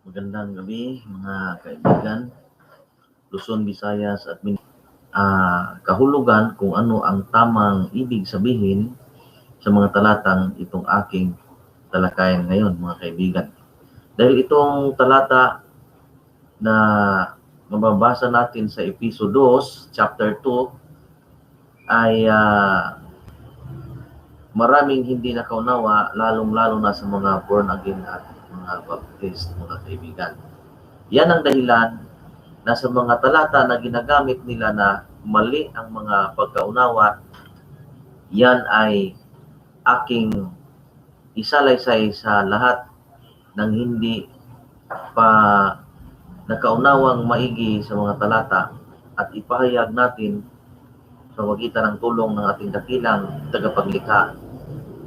Magandang gabi mga kaibigan, Luzon, Visayas at kahulugan kung ano ang tamang ibig sabihin sa mga talatang itong aking talakayan ngayon mga kaibigan. Dahil itong talata na mababasa natin sa Episo 2, chapter 2 ay maraming hindi nakaunawa, lalong-lalo na sa mga born again at mga baptist mga kaibigan. Yan ang dahilan na sa mga talata na ginagamit nila na mali ang mga pagkaunawa, yan ay aking isalaysay sa lahat ng hindi pa nakaunawang maigi sa mga talata at ipahayag natin sa magitan ng tulong ng ating dakilang tagapaglikha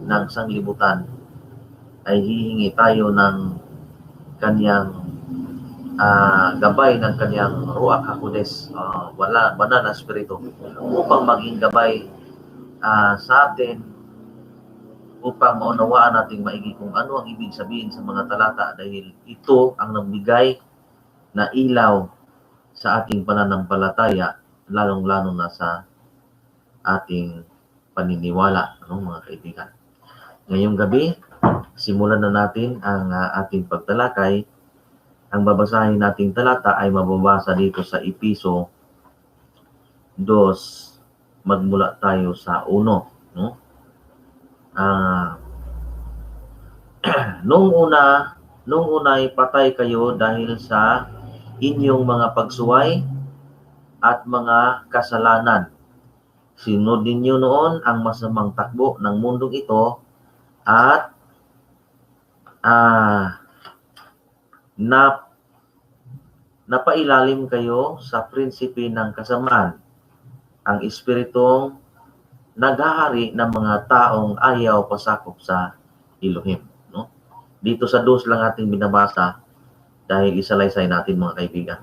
ng sanglibutan ay hihingi tayo ng kanyang gabay ng kanyang Ruach HaKodes, banal na Espiritu, upang maging gabay sa atin, upang maunawaan nating maigi kung ano ang ibig sabihin sa mga talata, dahil ito ang nagbigay na ilaw sa ating pananampalataya, lalong-lalo na sa ating paniniwala, mga kaibigan. Ngayong gabi, simulan na natin ang ating pagtalakay. Ang babasahin nating talata ay mababasa dito sa Episo 2. Magmula tayo sa 1. No? Nung una ay patay kayo dahil sa inyong mga pagsuway at mga kasalanan. Sinunod ninyo noon ang masamang takbo ng mundong ito at napailalim kayo sa prinsipe ng kasamaan, ang espiritong naghahari ng mga taong ayaw pasakop sa Elohim. No? Dito sa 2 lang ating binabasa dahil isalaysay natin mga kaibigan.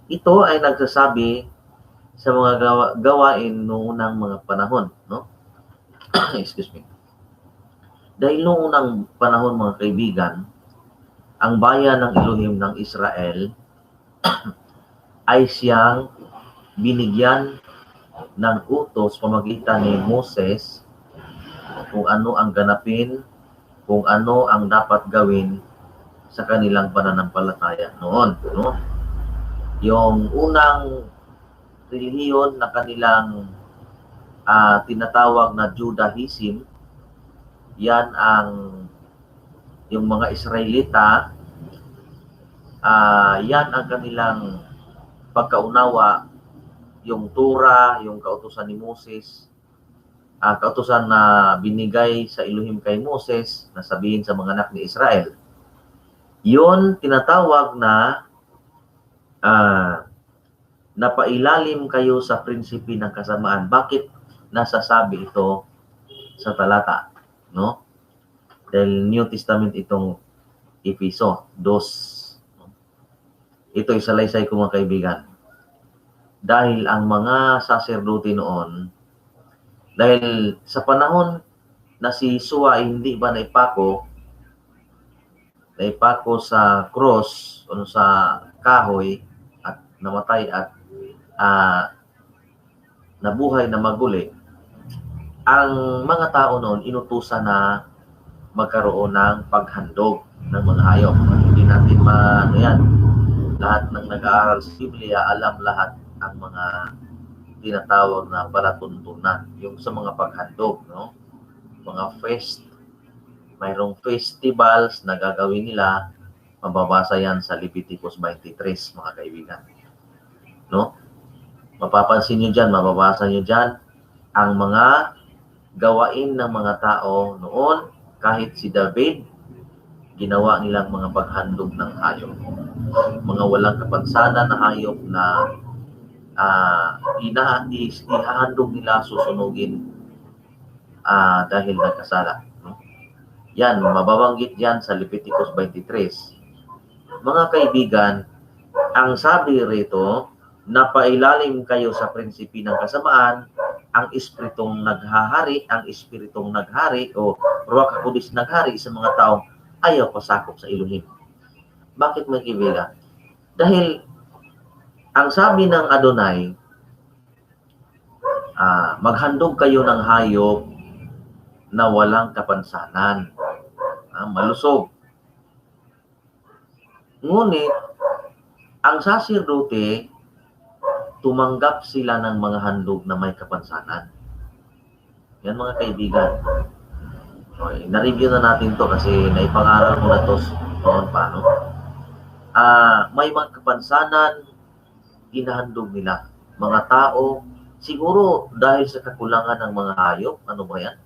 Ito ay nagsasabi sa mga gawain noong unang mga panahon. No? Excuse me. Dahil noong unang panahon mga kaibigan, ang bayan ng Elohim ng Israel ay siyang binigyan ng utos pamagitan ni Moses kung ano ang ganapin, kung ano ang dapat gawin sa kanilang pananampalataya noon. No? Yung unang relihiyon na kanilang tinatawag na Judaism, yan ang yung mga Israelita, yan ang kanilang pagkaunawa, yung Torah, yung kautusan ni Moses, kautusan na binigay sa Elohim kay Moses na sabihin sa mga anak ni Israel. Yun tinatawag na napailalim kayo sa prinsipe ng kasamaan. Bakit nasasabi ito sa talata? No? Dahil New Testament itong Episo 2. Ito isalaysay ko mga kaibigan. Dahil ang mga saserdote noon, dahil sa panahon na si Yeshua ay hindi ba naipako sa cross o sa kahoy at namatay at nabuhay na maguli, ang mga tao noon inutusan na magkaroon ng paghandog ng mga hayop. Hindi natin yan. Lahat ng nag-aaral sa Biblia, alam lahat ang mga tinatawag na palatuntunan. Yung sa mga paghandog, no? Mga mayroong festivals na gagawin nila, mababasa yan sa Leviticus 23, mga kaibigan. No? Mapapansin nyo dyan, mababasa nyo dyan, ang mga gawain ng mga tao noon. Kahit si David, ginawa nilang mga paghandog ng hayop. Mga walang kapansanan na hayop na ihahandog nila, susunugin dahil nagkasala. Yan, mababanggit yan sa Leviticus 23. Mga kaibigan, ang sabi rito, napailalim kayo sa prinsipe ng kasamaan, ang espiritong naghahari o Ruach HaKodes naghari sa mga taong ayaw pasakop sa Elohim. Bakit mga kaibigan? Dahil ang sabi ng Adonai, maghandog kayo ng hayop na walang kapansanan, malusog. Ngunit, ang saserdote, tumanggap sila ng mga handog na may kapansanan. Yan mga kaibigan. Okay, na-review na natin to kasi naipangaral mo na to noon pa, no? May mga kapansanan, inahandog nila. Mga tao, siguro dahil sa kakulangan ng mga hayop, ano ba yan?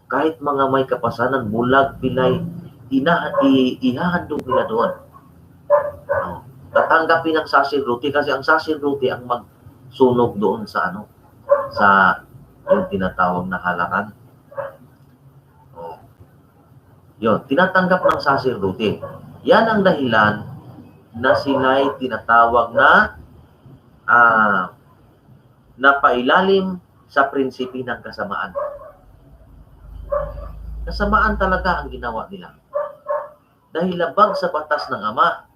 Kahit mga may kapansanan, bulag, pilay, ihahandog nila doon. Tatanggapin ng saserdote kasi ang saserdote ang magsunog doon sa sa yung tinatawag na halakan. Yun, tinatanggap ng saserdote. Yan ang dahilan na sila'y tinatawag na napailalim sa prinsipi ng kasamaan. Kasamaan talaga ang ginawa nila. Dahil labag sa batas ng Ama.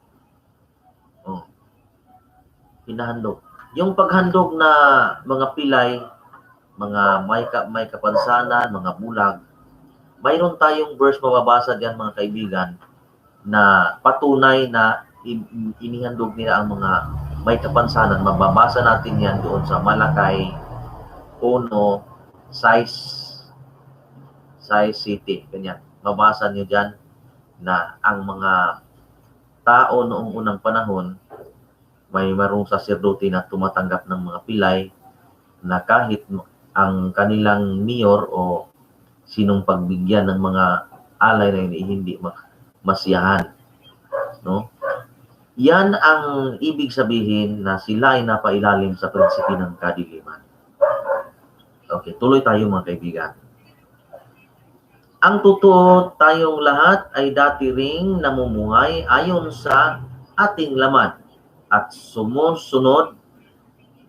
Hinahandog. Yung paghandog na mga pilay, mga may kapansanan, mga bulag, mayroon tayong verse mababasa diyan mga kaibigan na patunay na inihandog nila ang mga may kapansanan. Mababasa natin yan doon sa Malakay 1, size city. Ganyan. Mabasa nyo dyan na ang mga tao noong unang panahon, may marong saserdote na tumatanggap ng mga pilay na kahit ang kanilang mayor o sinong pagbigyan ng mga alay na hindi masiyahan. No? Yan ang ibig sabihin na sila ay napailalim sa prinsipi ng kadiliman. Okay, tuloy tayo mga kaibigan. Ang totoo, tayong lahat ay dati ring namumuhay ayon sa ating laman at sumusunod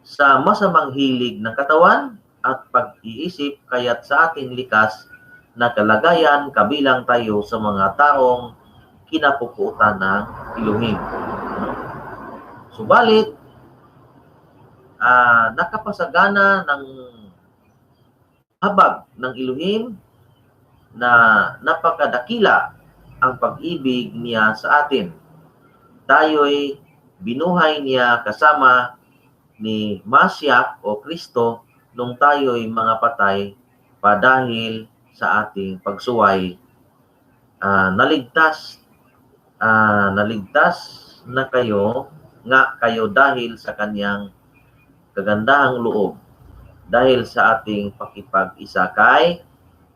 sa masamang hilig ng katawan at pag-iisip, kaya't sa ating likas na kalagayan kabilang tayo sa mga taong kinapuputan ng Elohim. Subalit, nakapasagana ng habag ng Elohim na napakadakila ang pag-ibig niya sa atin. Tayo'y binuhay niya kasama ni Masyak o Kristo nung tayo'y mga patay pa dahil sa ating pagsuway. Naligtas na kayo dahil sa kanyang kagandahang loob, dahil sa ating pakipag-isa kay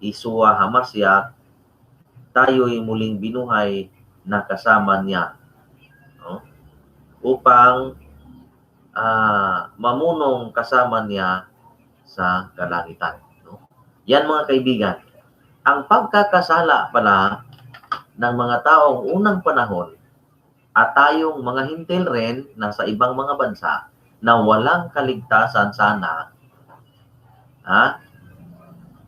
Yeshua HaMashiach, tayo'y muling binuhay na kasama niya, no? Upang mamunong kasama niya sa kalangitan. No? Yan mga kaibigan. Ang pagkakasala pala ng mga taong unang panahon at tayong mga hintil rin na sa ibang mga bansa na walang kaligtasan sana,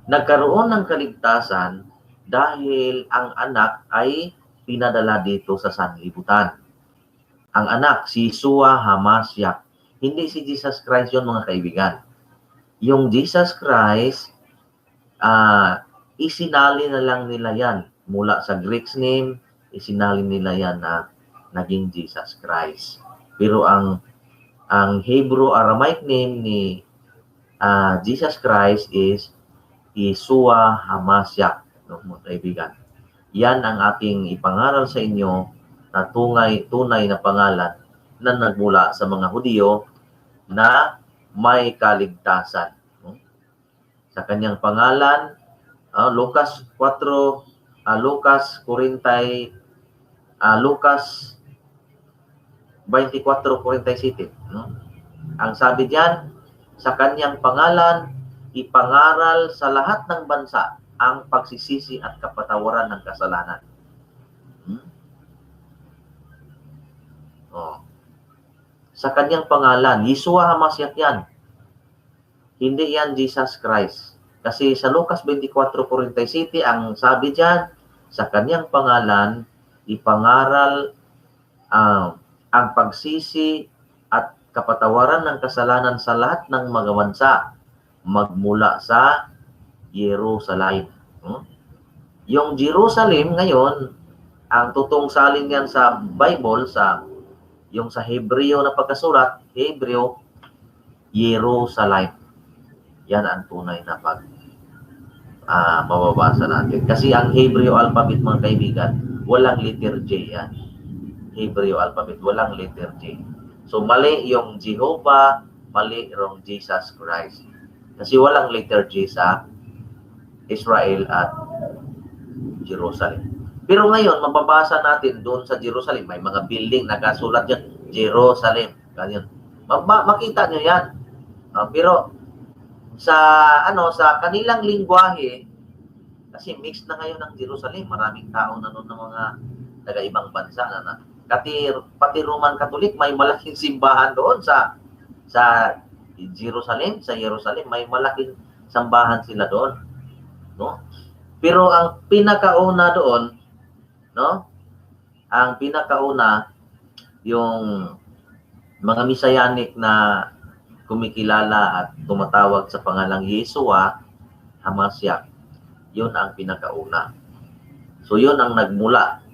nagkaroon ng kaligtasan dahil ang anak ay pinadala dito sa sanlibutan. Ang anak, si Yeshua HaMashiach. Hindi si Jesus Christ yun mga kaibigan. Yung Jesus Christ, isinali na lang nila yan. Mula sa Greek name, isinali nila yan na naging Jesus Christ. Pero ang Hebrew Aramaic name ni Jesus Christ is Yeshua HaMashiach, no, mga kaibigan. Yan ang ating ipangaral sa inyo na tunay na pangalan na nagmula sa mga Hudyo na may kaligtasan. No? Sa kanyang pangalan, Lucas 24:47. No? Ang sabi diyan, sa kanyang pangalan, ipangaral sa lahat ng bansa ang pagsisisi at kapatawaran ng kasalanan. Sa kanyang pangalan, Yeshua HaMashiach yan. Hindi yan Jesus Christ. Kasi sa Lucas 24:47, ang sabi diyan, sa kanyang pangalan, ipangaral ang pagsisi at kapatawaran ng kasalanan sa lahat ng mga bansa magmula sa Jerusalem. Yung Jerusalem ngayon, ang totoong salin yan sa Bible, yung sa Hebreo na pagkasulat, Hebreo, Jerusalem. Yan ang tunay na mababasa natin. Kasi ang Hebreo alphabet, mga kaibigan, walang letter J yan. Hebreo alphabet, walang letter J. So, mali yung Jehovah, mali yung Jesus Christ. Kasi walang letter J sa Israel at Jerusalem. Pero ngayon, mababasa natin doon sa Jerusalem, may mga building, nakasulat yan, Jerusalem. Ganyan. Makita nyo yan. Pero sa kanilang lingwahe, kasi mixed na ngayon ng Jerusalem, maraming tao na noon ng mga taga-ibang bansa na pati Roman Catholic, may malaking simbahan doon sa Jerusalem, may malaking sambahan sila doon, no? Pero ang pinakauna doon, no? Ang pinakauna, yung mga Messianic na kumikilala at tumatawag sa pangalang Yeshua HaMashiach, yun ang pinakauna. So yun ang nagmula.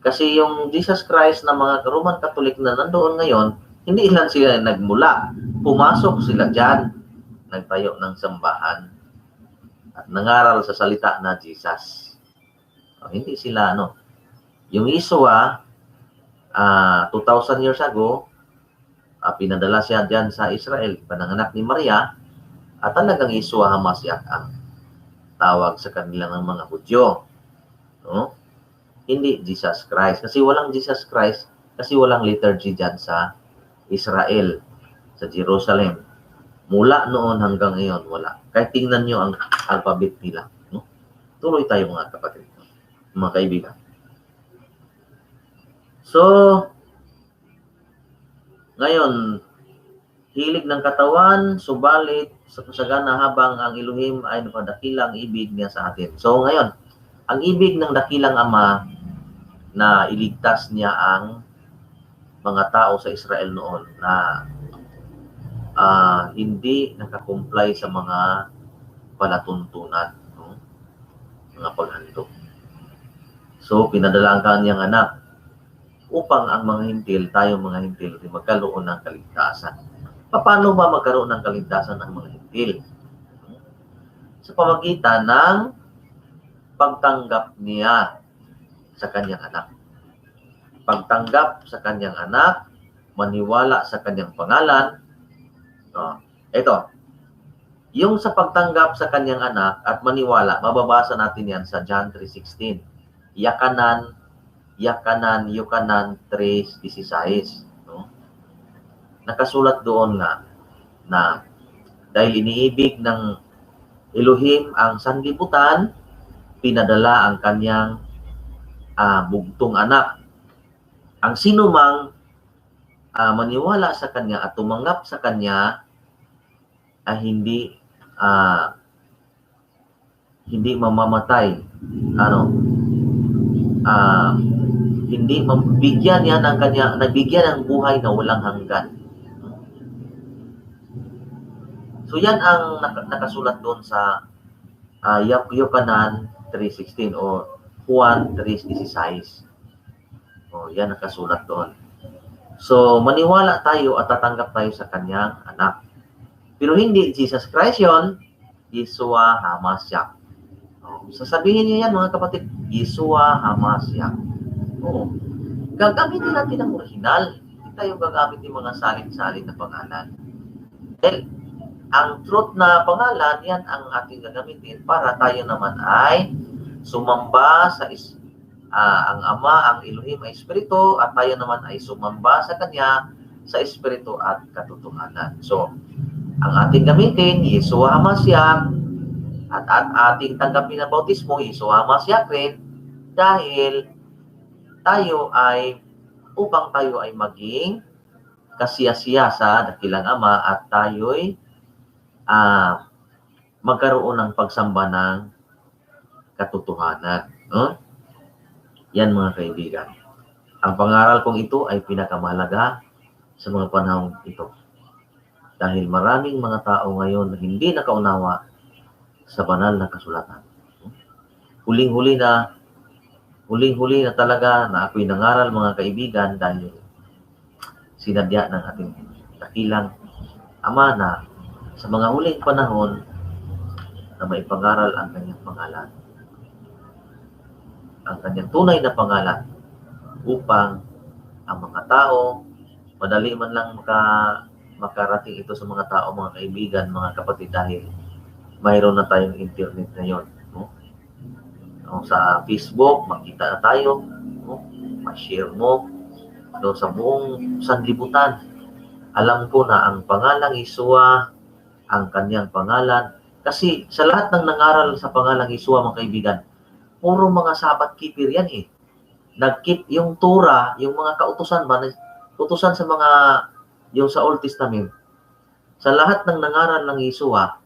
Kasi yung Jesus Christ na mga Roman Catholic na nandoon ngayon, hindi lang sila nagmula. Pumasok sila dyan, nagtayo ng sambahan, at nangaral sa salita na Jesus. Hindi sila, yung Yeshua, 2,000 years ago, pinadala siya dyan sa Israel, pananganak ni Maria, at talagang Yeshua HaMashiach ang tawag sa kanila ng mga Hudyo. No? Hindi Jesus Christ. Kasi walang Jesus Christ, kasi walang liturgy dyan sa Israel, sa Jerusalem. Mula noon hanggang ngayon, wala. Kahit tingnan nyo ang alphabet nila. No? Tuloy tayo mga kapatid, mga kaibigan. So, ngayon, hilig ng katawan, subalit sa kasagana habang ang Elohim ay napadakilang ibig niya sa atin. So ngayon, ang ibig ng dakilang Ama na iligtas niya ang mga tao sa Israel noon na hindi nakakumply sa mga palatuntunan, mga paghandog. So, pinadala ang kanyang anak upang ang mga hintil, tayo mga hintil, magkaroon ng kaligtasan. Paano ba magkaroon ng kaligtasan ng mga hintil? Sa pamagitan ng pagtanggap niya sa kanyang anak. Pagtanggap sa kanyang anak, maniwala sa kanyang pangalan. Ito, yung sa pagtanggap sa kanyang anak at maniwala, mababasa natin yan sa John 3:16. Yakanan 3:16. Nakasulat doon na dahil iniibig ng Elohim ang sanlibutan, pinadala ang kanyang bugtong anak. Ang sinumang maniwala sa kanya at tumanggap sa kanya ay hindi mamamatay. Hindi mabigyan niya ng kanya, nabigyan ng buhay na walang hanggan. So yan ang nakasulat doon sa Yohanan 3:16 o Juan 3:16. Yan nakasulat doon. So maniwala tayo at tatanggap tayo sa kanyang anak. Pero hindi Jesus Christ yon, Yeshua HaMashiach. Sasabihin niyo yan mga kapatid, Yeshua HaMashiach. Gagamitin natin ang original. Hindi tayo gagamitin mga salin-salin na pangalan. Dahil ang truth na pangalan, yan ang ating gagamitin para tayo naman ay sumamba sa ang Ama, ang Elohim ay Espiritu, at tayo naman ay sumamba sa Kanya sa Espiritu at katotohanan. So, ang ating gamitin, Yeshua HaMashiach, at ating tanggapin ang bautismo, Yeshua HaMashiach rin, dahil upang tayo ay maging kasiyasiya sa dakilang Ama at tayo'y magkaroon ng pagsamba ng katotohanan. Yan mga kaibigan. Ang pangaral kong ito ay pinakamahalaga sa mga panahong ito. Dahil maraming mga tao ngayon na hindi nakaunawa sa banal na kasulatan. Huling-huli na talaga na ako'y nangaral mga kaibigan dahil sinadya ng ating dakilang Ama na sa mga huling panahon na maipangaral ang kanyang pangalan. Ang kanyang tunay na pangalan upang ang mga tao, madali man lang makarating ito sa mga tao, mga kaibigan, mga kapatid, dahil mayroon na tayong internet ngayon. No? Sa Facebook, makita na tayo, no? Ma-share mo, no? Sa buong sanlibutan. Alam ko na ang pangalang Yeshua, ang kanyang pangalan, kasi sa lahat ng nangaral sa pangalang Yeshua, mga kaibigan, puro mga Sabbath keeper yan eh. Nag-keep yung Torah, yung mga kautusan ba, utusan sa mga, yung sa Old Testament. Sa lahat ng nangaral ng Yeshua,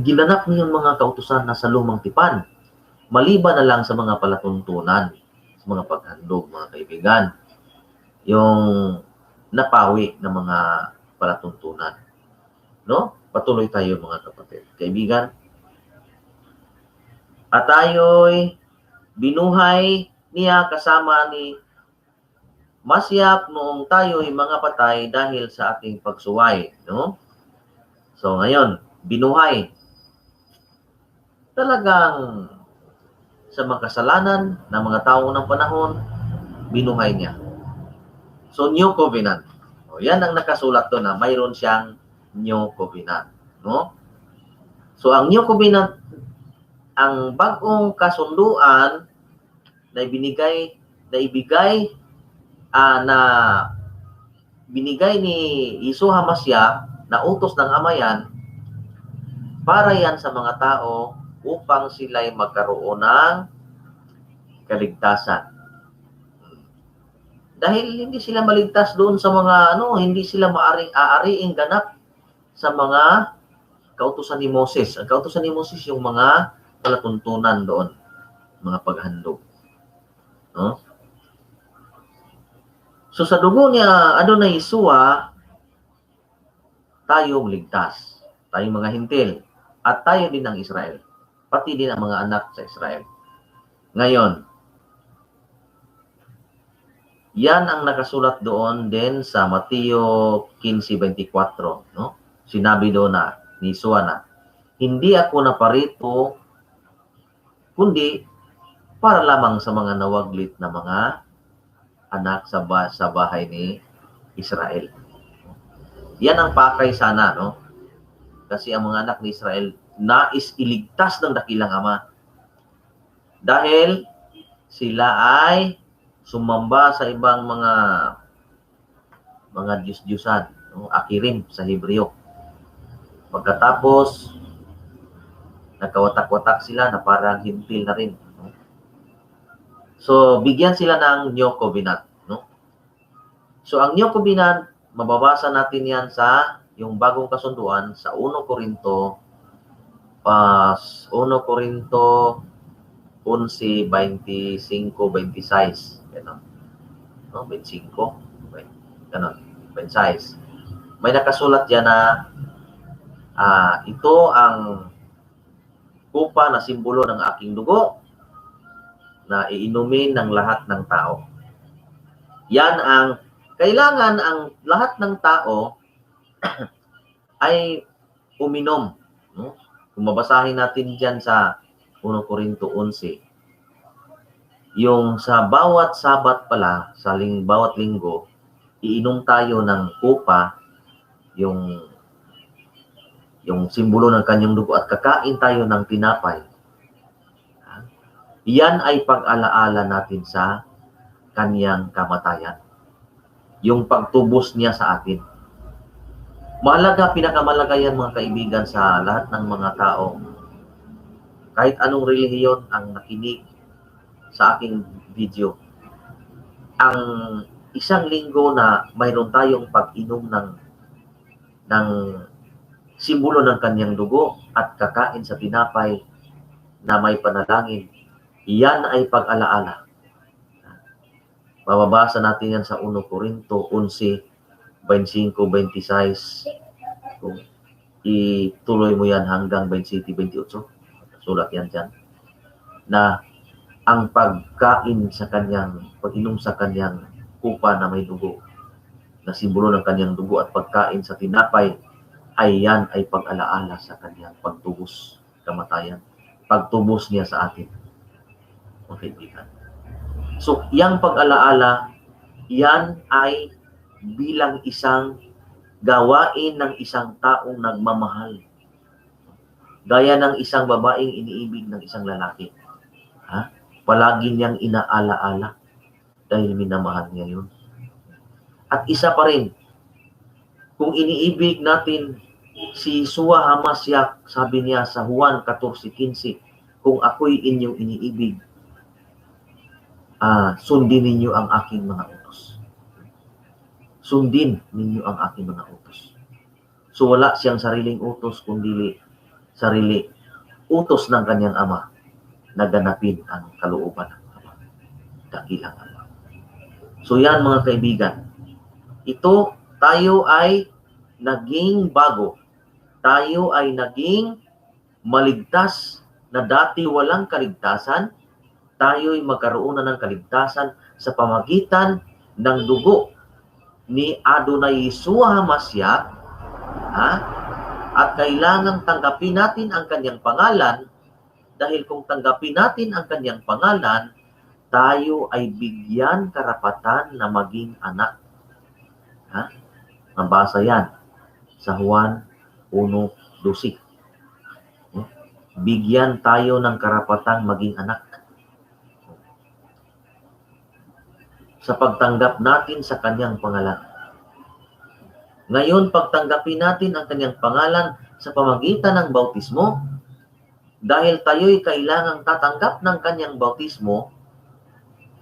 ginanap niyo yung mga kautusan na sa lumang tipan. Maliban na lang sa mga palatuntunan, sa mga paghandog, mga kaibigan. Yung napawi ng mga palatuntunan. No? Patuloy tayo mga kapatid. Kaibigan, at tayo'y binuhay niya kasama ni Masyap noong tayo'y mga patay dahil sa ating pagsuway. No? So ngayon, binuhay. Talagang sa makasalanan ng mga tao ng panahon, binuhay niya. So New Covenant. O, yan ang nakasulat doon na mayroon siyang New Covenant. No? So ang New Covenant, ang bagong kasunduan na binigay ni Yeshua Hamashiach na utos ng Ama yan, para yan sa mga tao upang sila'y magkaroon ng kaligtasan. Dahil hindi sila maligtas doon sa mga hindi sila aariing ganap sa mga kautusan ni Moses. Ang kautusan ni Moses yung mga palatuntunan doon, mga paghandog. No? So sa dugo niya Adonai Yeshua, tayo ligtas. Tayong mga hintil. At tayo din ng Israel. Pati din ang mga anak sa Israel. Ngayon, yan ang nakasulat doon din sa Mateo 15:24. No? Sinabi doon na ni Yeshua na, hindi ako naparito kundi para lamang sa mga nawaglit na mga anak sa bahay ni Israel. Yan ang pakay sana, no? Kasi ang mga anak ni Israel nais iligtas ng dakilang Ama. Dahil sila ay sumamba sa ibang mga Diyos-Diyusan, no? Akirim sa Hebreo. Pagkatapos, nagkawatak-watak sila na parang hintil na rin. No? So, bigyan sila ng New Covenant. No? So, ang New Covenant, mababasa natin yan sa yung bagong kasunduan sa 1 Corinto 11:25-26. Ganun. No? 25. Ganun. 26. May nakasulat yan na ito ang kupa na simbolo ng aking dugo na iinumin ng lahat ng tao. Yan ang kailangan ang lahat ng tao ay uminom. No? Kung mabasahin natin dyan sa 1 Corinto 11, yung sa bawat Sabat pala, bawat linggo, iinom tayo ng kupa, yung simbolo ng kanyang dugo, at kakain tayo ng tinapay. Yan ay pag-alaala natin sa kanyang kamatayan. Yung pagtubos niya sa atin. Mahalaga, pinakamalaga yan mga kaibigan sa lahat ng mga tao. Kahit anong relihiyon ang nakinig sa aking video. Ang isang linggo na mayroon tayong pag-inom ng simbolo ng kanyang dugo at kakain sa tinapay, na may panalangin. Iyan ay pag-alaala. Mababasa natin yan sa 1 Corinto 11, 25-26. Kung ituloy mo yan hanggang 27-28, sulat yan dyan, na ang pagkain sa kanyang, pag-inom sa kanyang kupa na may dugo, na simbolo ng kanyang dugo, at pagkain sa tinapay, ay yan ay pag-alaala sa kanyang pagtubos, kamatayan, pagtubos niya sa atin, mga kaibigan. So, yang pag-alaala, yan ay bilang isang gawain ng isang taong nagmamahal. Gaya ng isang babaeng iniibig ng isang lalaki. Palagi niyang inaalaala dahil minamahal niya yun. At isa pa rin, kung iniibig natin si Yeshua HaMashiach, sabi niya sa Juan 14:15, kung ako'y inyong iniibig, sundin ninyo ang aking mga utos. Sundin ninyo ang aking mga utos. So wala siyang sariling utos, kundi sarili utos ng kanyang ama na ganapin ang kalooban ng ama, dakilang ama. So yan mga kaibigan, ito tayo ay naging bago. Tayo ay naging maligtas na dati walang kaligtasan. Tayo'y magkaroon na ng kaligtasan sa pamagitan ng dugo ni Adonai Yeshua HaMashiach. At kailangang tanggapin natin ang kanyang pangalan, dahil kung tanggapin natin ang kanyang pangalan, tayo ay bigyan karapatan na maging anak. Mabasa yan sa Juan 1:12. Bigyan tayo ng karapatang maging anak. Sa pagtanggap natin sa kanyang pangalan. Ngayon, pagtanggapin natin ang kanyang pangalan sa pamagitan ng bautismo, dahil tayo'y kailangang tatanggap ng kanyang bautismo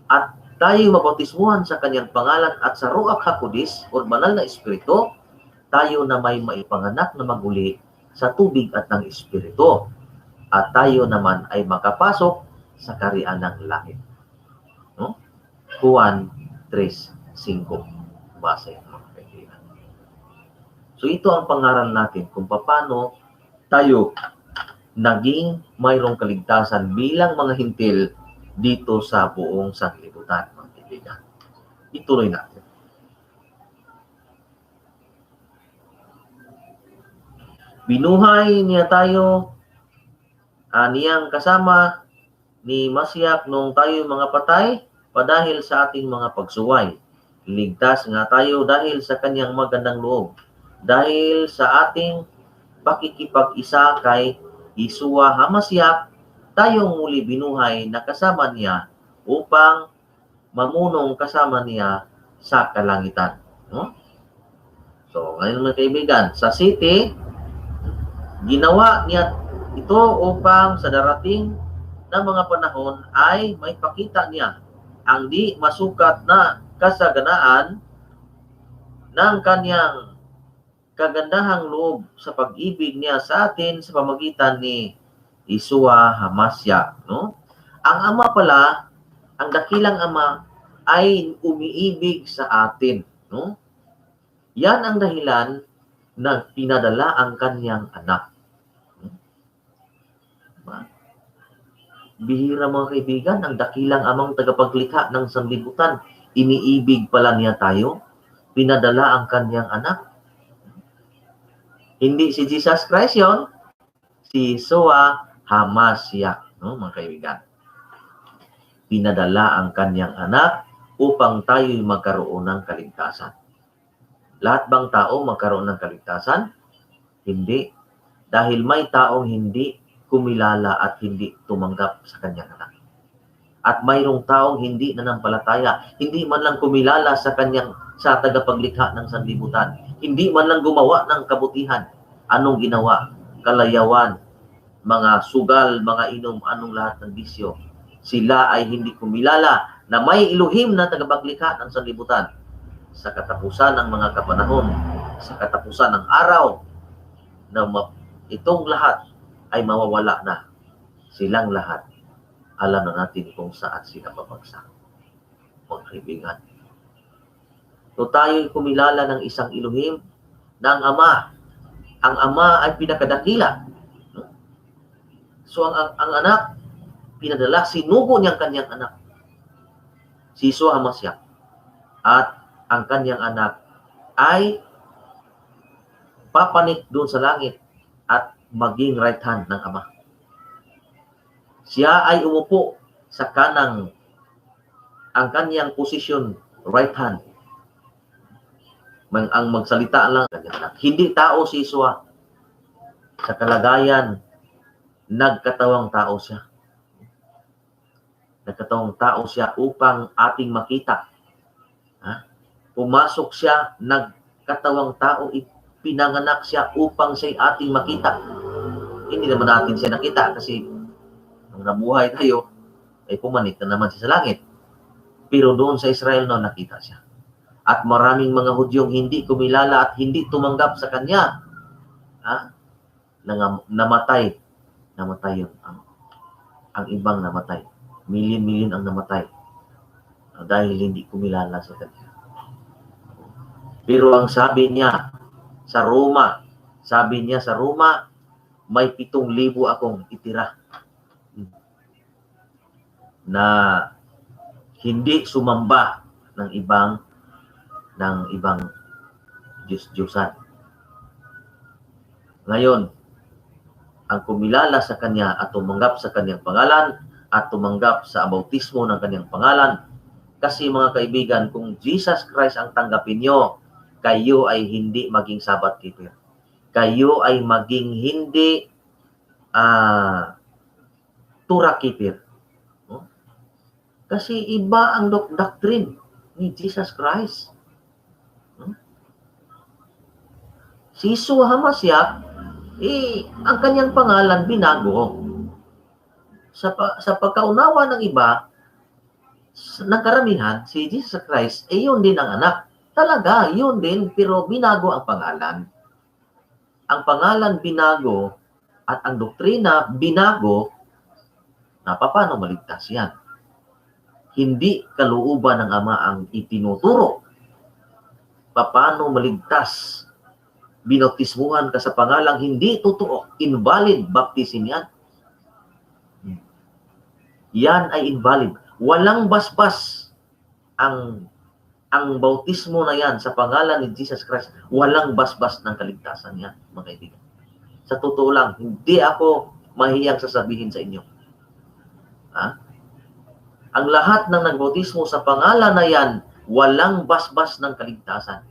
at tayo'y mabautismuhan sa kanyang pangalan at sa Ruach HaKodis o banal na Espiritu, tayo na may maipanganak na maguli sa tubig at ng Espiritu. At tayo naman ay makapasok sa kaharian ng langit. Juan 3:5. Basa yan, mga kaibigan. So ito ang pangaral natin kung paano tayo naging mayroong kaligtasan bilang mga hintil dito sa buong sanglibutan, mga kaibigan. Ituloy natin. Binuhay niya tayo, niyang kasama ni Mashiach nung tayo mga patay, padahil sa ating mga pagsuway. Ligtas nga tayo dahil sa kanyang magandang loob. Dahil sa ating pakikipag-isa kay Yeshua HaMashiach, tayong muli binuhay na kasama niya upang mamunong kasama niya sa kalangitan. So, ngayon mga kaibigan, sa city, ginawa niya ito upang sa darating na mga panahon ay may pakita niya ang di masukat na kasaganaan ng kanyang kagandahang loob sa pag-ibig niya sa atin sa pamagitan ni Yeshua HaMashiach. Ang Ama pala, ang dakilang Ama, ay umiibig sa atin. Yan ang dahilan na pinadala ang kanyang anak. Bihira mga kaibigan, ang dakilang amang tagapaglikha ng sanlibutan, iniibig pala niya tayo, pinadala ang kanyang anak. Hindi si Jesus Christ yon, si Yeshua HaMashiach, mga kaibigan. Pinadala ang kanyang anak upang tayo'y magkaroon ng kaligtasan. Lahat bang tao magkaroon ng kaligtasan? Hindi. Dahil may taong hindi kumilala at hindi tumanggap sa kanyang anak. At mayroong taong hindi nanampalataya, hindi man lang kumilala sa tagapaglikha ng sanlibutan, hindi man lang gumawa ng kabutihan. Anong ginawa? Kalayawan, mga sugal, mga inom, anong lahat ng bisyo. Sila ay hindi kumilala na may Elohim na tagapaglikha ng sanlibutan. Sa katapusan ng mga kapanahon, sa katapusan ng araw, na itong lahat ay mawawala na silang lahat, alam na natin kung saan sila babagsak. Mga kaibigan. So tayo'y kumilala ng isang Elohim na ang Ama ay pinakadakila. So ang anak, pinadala, sinugo niyang kanyang anak, si Yeshua HaMashiach. At ang kanyang anak ay papanik doon sa langit at maging right hand ng Ama. Siya ay umupo sa kanang, ang kanyang posisyon, right hand. Ang magsalita lang, hindi tao si Yeshua. Sa kalagayan, nagkatawang tao siya. Nagkatawang tao siya upang ating makita. Pumasok siya, nagkatawang tao, pinanganak siya upang siya ating makita. Hindi naman natin siya nakita kasi nung nabuhay tayo, ay pumanik na naman siya sa langit. Pero doon sa Israel noon, nakita siya. At maraming mga Hudyong hindi kumilala at hindi tumanggap sa kanya. Namatay. Namatay yun. Ang ibang namatay. Milyon-milyon ang namatay. Dahil hindi kumilala sa kanya. Pero ang sabi niya sa Roma, may 7,000 akong itira na hindi sumamba ng ibang Diyos-Diyosan. Ngayon, ang kumilala sa kanya at tumanggap sa kanyang pangalan at tumanggap sa bautismo ng kanyang pangalan, kasi mga kaibigan, kung Jesus Christ ang tanggapin nyo, kayo ay hindi maging Sabbath keeper. Kayo ay maging hindi Torah keeper. Kasi iba ang doctrine ni Jesus Christ. Si Yeshua HaMashiach, ang kanyang pangalan binago. Sa pagkaunawa ng iba, ng karamihan, si Jesus Christ, yun din ang anak. Talaga, yun din, pero binago ang pangalan. Ang pangalan binago at ang doktrina binago, na paano maligtas yan? Hindi kalooban ng Ama ang itinuturo. Paano maligtas? Binautismuhan ka sa pangalang hindi totoo. Invalid baptism yan. Yan ay invalid. Walang basbas ang bautismo na yan sa pangalan ni Jesus Christ. Walang basbas ng kaligtasan yan, mga kaibigan. Sa totoo lang, hindi ako mahiyang sasabihin sa inyo. Ang lahat ng nagbautismo sa pangalan na yan, walang basbas ng kaligtasan.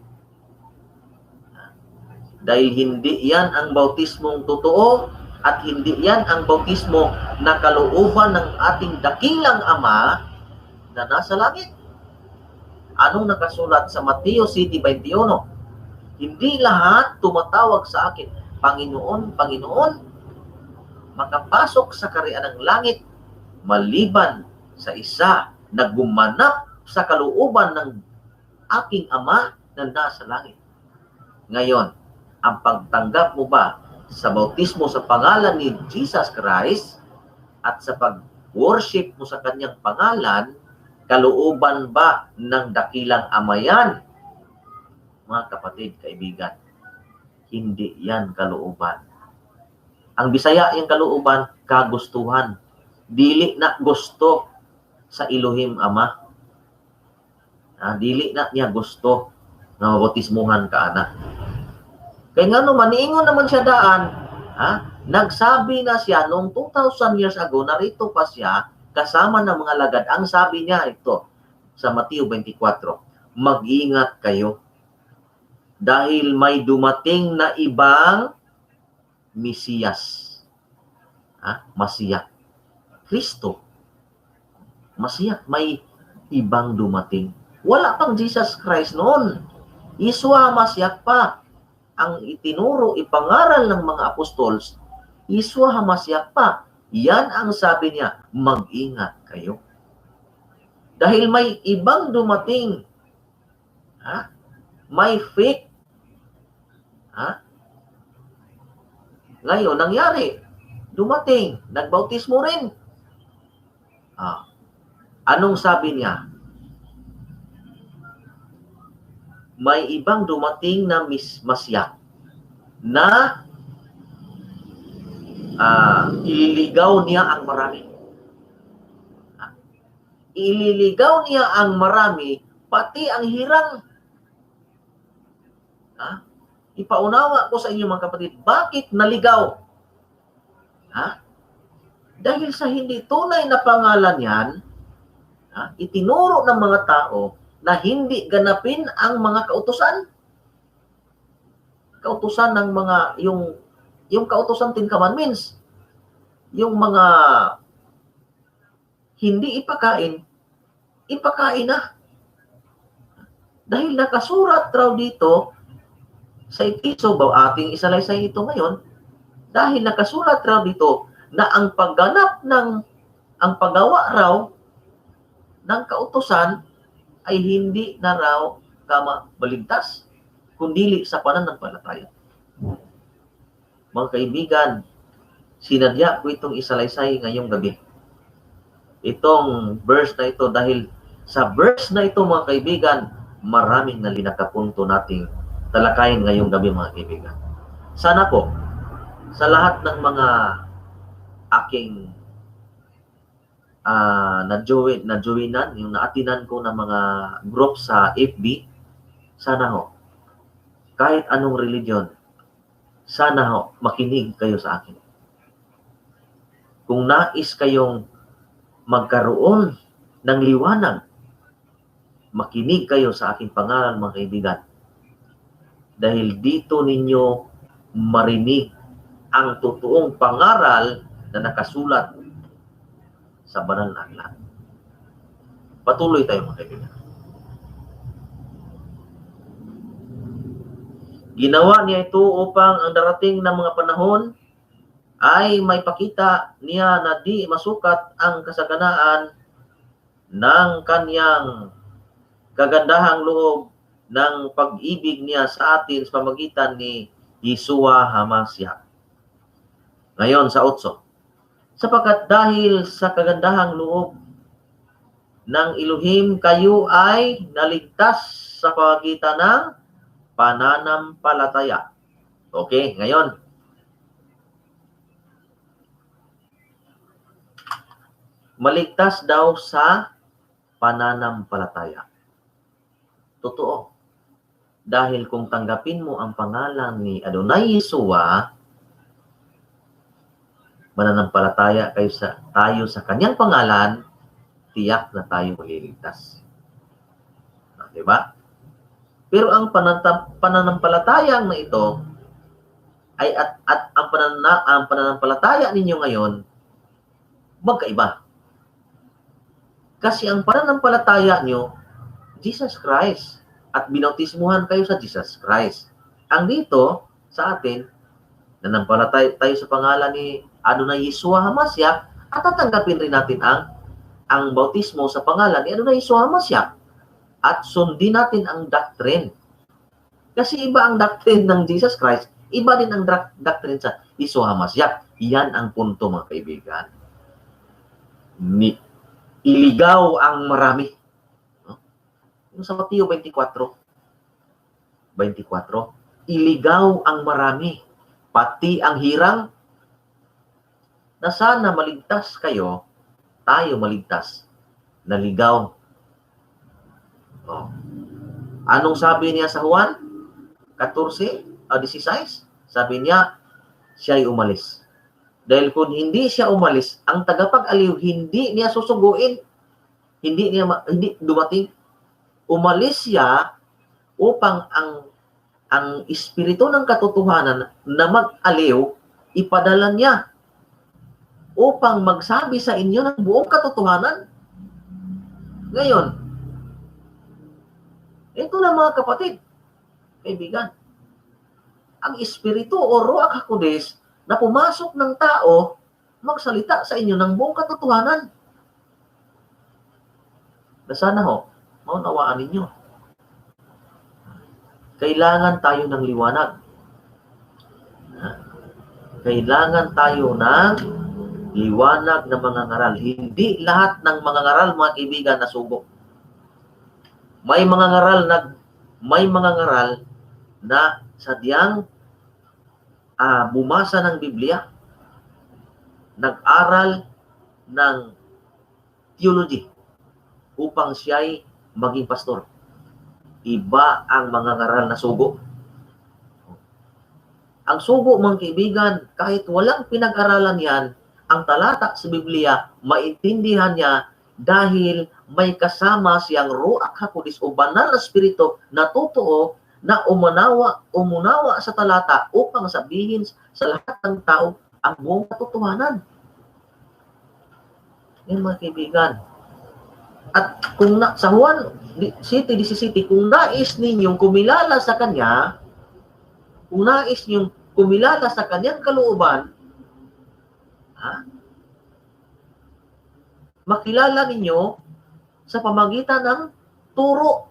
Dahil hindi yan ang bautismong totoo at hindi yan ang bautismo na kalooban ng ating dakilang Ama na nasa langit. Anong nakasulat sa Mateo 7:21? Hindi lahat tumatawag sa akin, Panginoon, Panginoon, makapasok sa kaharian ng langit maliban sa isa na gumanap sa kalooban ng aking Ama na nasa langit. Ngayon, ang pagtanggap mo ba sa bautismo sa pangalan ni Jesus Christ at sa pag-worship mo sa kanyang pangalan, kalooban ba ng dakilang Ama yan? Mga kapatid, kaibigan, hindi yan kalooban. Ang Bisaya yung kalooban, kagustuhan. Dili na gusto sa Elohim Ama. Dili na niya gusto na mabautismuhan ka anak. Kaya nga naman, niingon naman siya daan, nagsabi na siya noong 2,000 years ago, narito pa siya, kasama ng mga lagad. Ang sabi niya ito, sa Mateo 24, mag-ingat kayo. Dahil may dumating na ibang Mesiyas. Masiyak. Kristo. Masiyak, may ibang dumating. Wala pang Jesus Christ noon. Yeshua Masiyak pa. Ang itinuro, ipangaral ng mga apostols, Yeshua HaMashiach pa. Yan ang sabi niya, mag-ingat kayo. Dahil may ibang dumating. May fake. Ngayon, nangyari. dumating, nagbautismo rin. Anong sabi niya? May ibang dumating na masyak na ililigaw niya ang marami. Ililigaw niya ang marami, pati ang hirang. Ipaunawa ko sa inyo mga kapatid, bakit naligaw? Dahil sa hindi tunay na pangalan yan, itinuro ng mga tao na hindi ganapin ang mga kautusan. Kautusan ng mga, yung kautusan 10 commandments. Yung mga hindi ipakain na. Dahil nakasurat raw dito sa Itiso, ating isalaysay ito ngayon, dahil nakasulat raw dito na ang paggawa raw ng kautusan ay hindi na raw baligtas, kundi sa pananampalataya. Mga kaibigan, sinadya ko itong isalaysay ngayong gabi. Itong verse na ito, dahil sa verse na ito mga kaibigan, maraming nalinakapunto nating talakayin ngayong gabi mga kaibigan. Sana po, sa lahat ng mga aking na-joinan, yung naatinan ko ng mga group sa FB, sana ho, kahit anong religion, sana ho, makinig kayo sa akin. Kung nais kayong magkaroon ng liwanag, makinig kayo sa aking pangalan mga kaibigan. Dahil dito ninyo marinig ang totoong pangaral na nakasulat sa banal na aklat. Patuloy tayo mga kaibigan. Ginawa niya ito upang ang darating na mga panahon ay may pakita niya na di masukat ang kasaganaan ng kanyang kagandahang loob ng pag-ibig niya sa atin sa pamagitan ni Yeshua HaMashiach. Ngayon sa 8. Sapagkat dahil sa kagandahang loob ng Elohim, kayo ay naligtas sa pamagitan ng pananampalataya. Okay, ngayon. Maligtas daw sa pananampalataya. Totoo. Dahil kung tanggapin mo ang pangalan ni Adonai Yeshua, mananampalataya tayo sa kanyang pangalan, tiyak na tayo maliligtas. Diba? Pero ang pananampalatayang na ito ay at ang pananampalataya ninyo ngayon magkaiba. Kasi ang pananampalataya nyo, Jesus Christ, at binautismuhan kayo sa Jesus Christ. Ang dito sa atin, nanampalataya tayo sa pangalan ni Adonai Yeshua HaMashiach at tatanggapin rin natin ang bautismo sa pangalan ni Adonai Yeshua HaMashiach at sundin natin ang doctrine. Kasi iba ang doctrine ng Jesus Christ, iba din ang doctrine sa Yeshua HaMashiach. Yan ang punto mga kaibigan. Iligaw ang marami. Yung sa Mateo 24, iligaw ang marami, pati ang hirang, na sana maligtas kayo, tayo maligtas, naligaw. Anong sabi niya sa Juan 14, 16? Sabi niya, siya'y umalis. Dahil kung hindi siya umalis, ang tagapag-aliw hindi niya susuguin, hindi dumating. Umalis siya upang ang espiritu ng katotohanan na mag-aliw, ipadala niya upang magsabi sa inyo ng buong katotohanan. Ngayon, ito na mga kapatid, kaibigan, ang espiritu o Ruach HaKodesh na pumasok ng tao, magsalita sa inyo ng buong katotohanan. Na sana ho, maunawaan ninyo. Kailangan tayo ng liwanag. Kailangan tayo ng liwanag ng mga ngaral. Hindi lahat ng mga ngaral, mga kaibigan, nasugo. May mga ngaral na sadyang bumasa ng Biblia, nag-aral ng theology upang siya'y maging pastor. Iba ang mga ngaral na sugo. Ang sugo, mga kaibigan, kahit walang pinag-aralan yan, ang talata sa Biblia, maintindihan niya dahil may kasama siyang Ruach HaKodis o banal na spirito na totoo na umunawa sa talata upang sabihin sa lahat ng tao ang buong katotohanan. Yan, mga kaibigan. At kung sa Juan 7:17, kung nais ninyong kumilala sa Kanya, kung nais ninyong kumilala sa Kanyang kalooban, makilala ninyo sa pamagitan ng turo.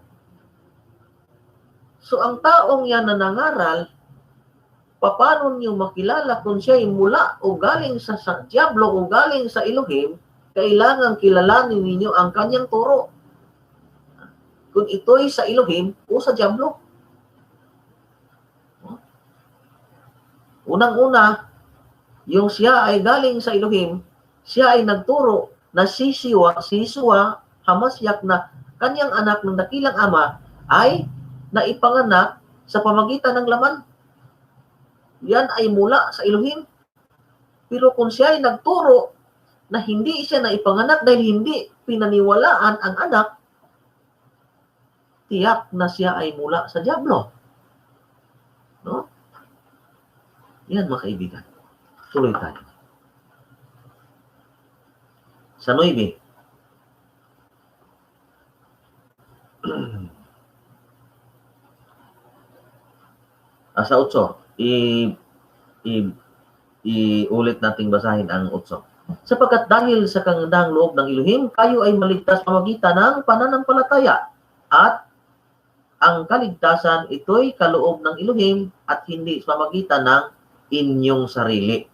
So, ang taong yan na nangaral, paano niyo makilala kung siya'y mula o galing sa Diablo o galing sa Elohim? Kailangan kilalanin ninyo ang kanyang turo. Kung ito'y sa Elohim o sa Diablo. Unang-una, yung siya ay galing sa Elohim, siya ay nagturo na si Yeshua Hamashiach na kanyang anak ng dakilang ama ay naipanganak sa pamagitan ng laman. Yan ay mula sa Elohim. Pero kung siya ay nagturo na hindi siya naipanganak dahil hindi pinaniwalaan ang anak, tiyak na siya ay mula sa Diablo. No? Yan, mga kaibigan. Tuloy tayo. Sa 9. Sa 8. Iulit nating basahin ang 8. Sapagkat dahil sa kagandahang loob ng Elohim, kayo ay maligtas pamagitan ng pananampalataya. At ang kaligtasan, ito'y kaloob ng Elohim at hindi pamagitan ng inyong sarili.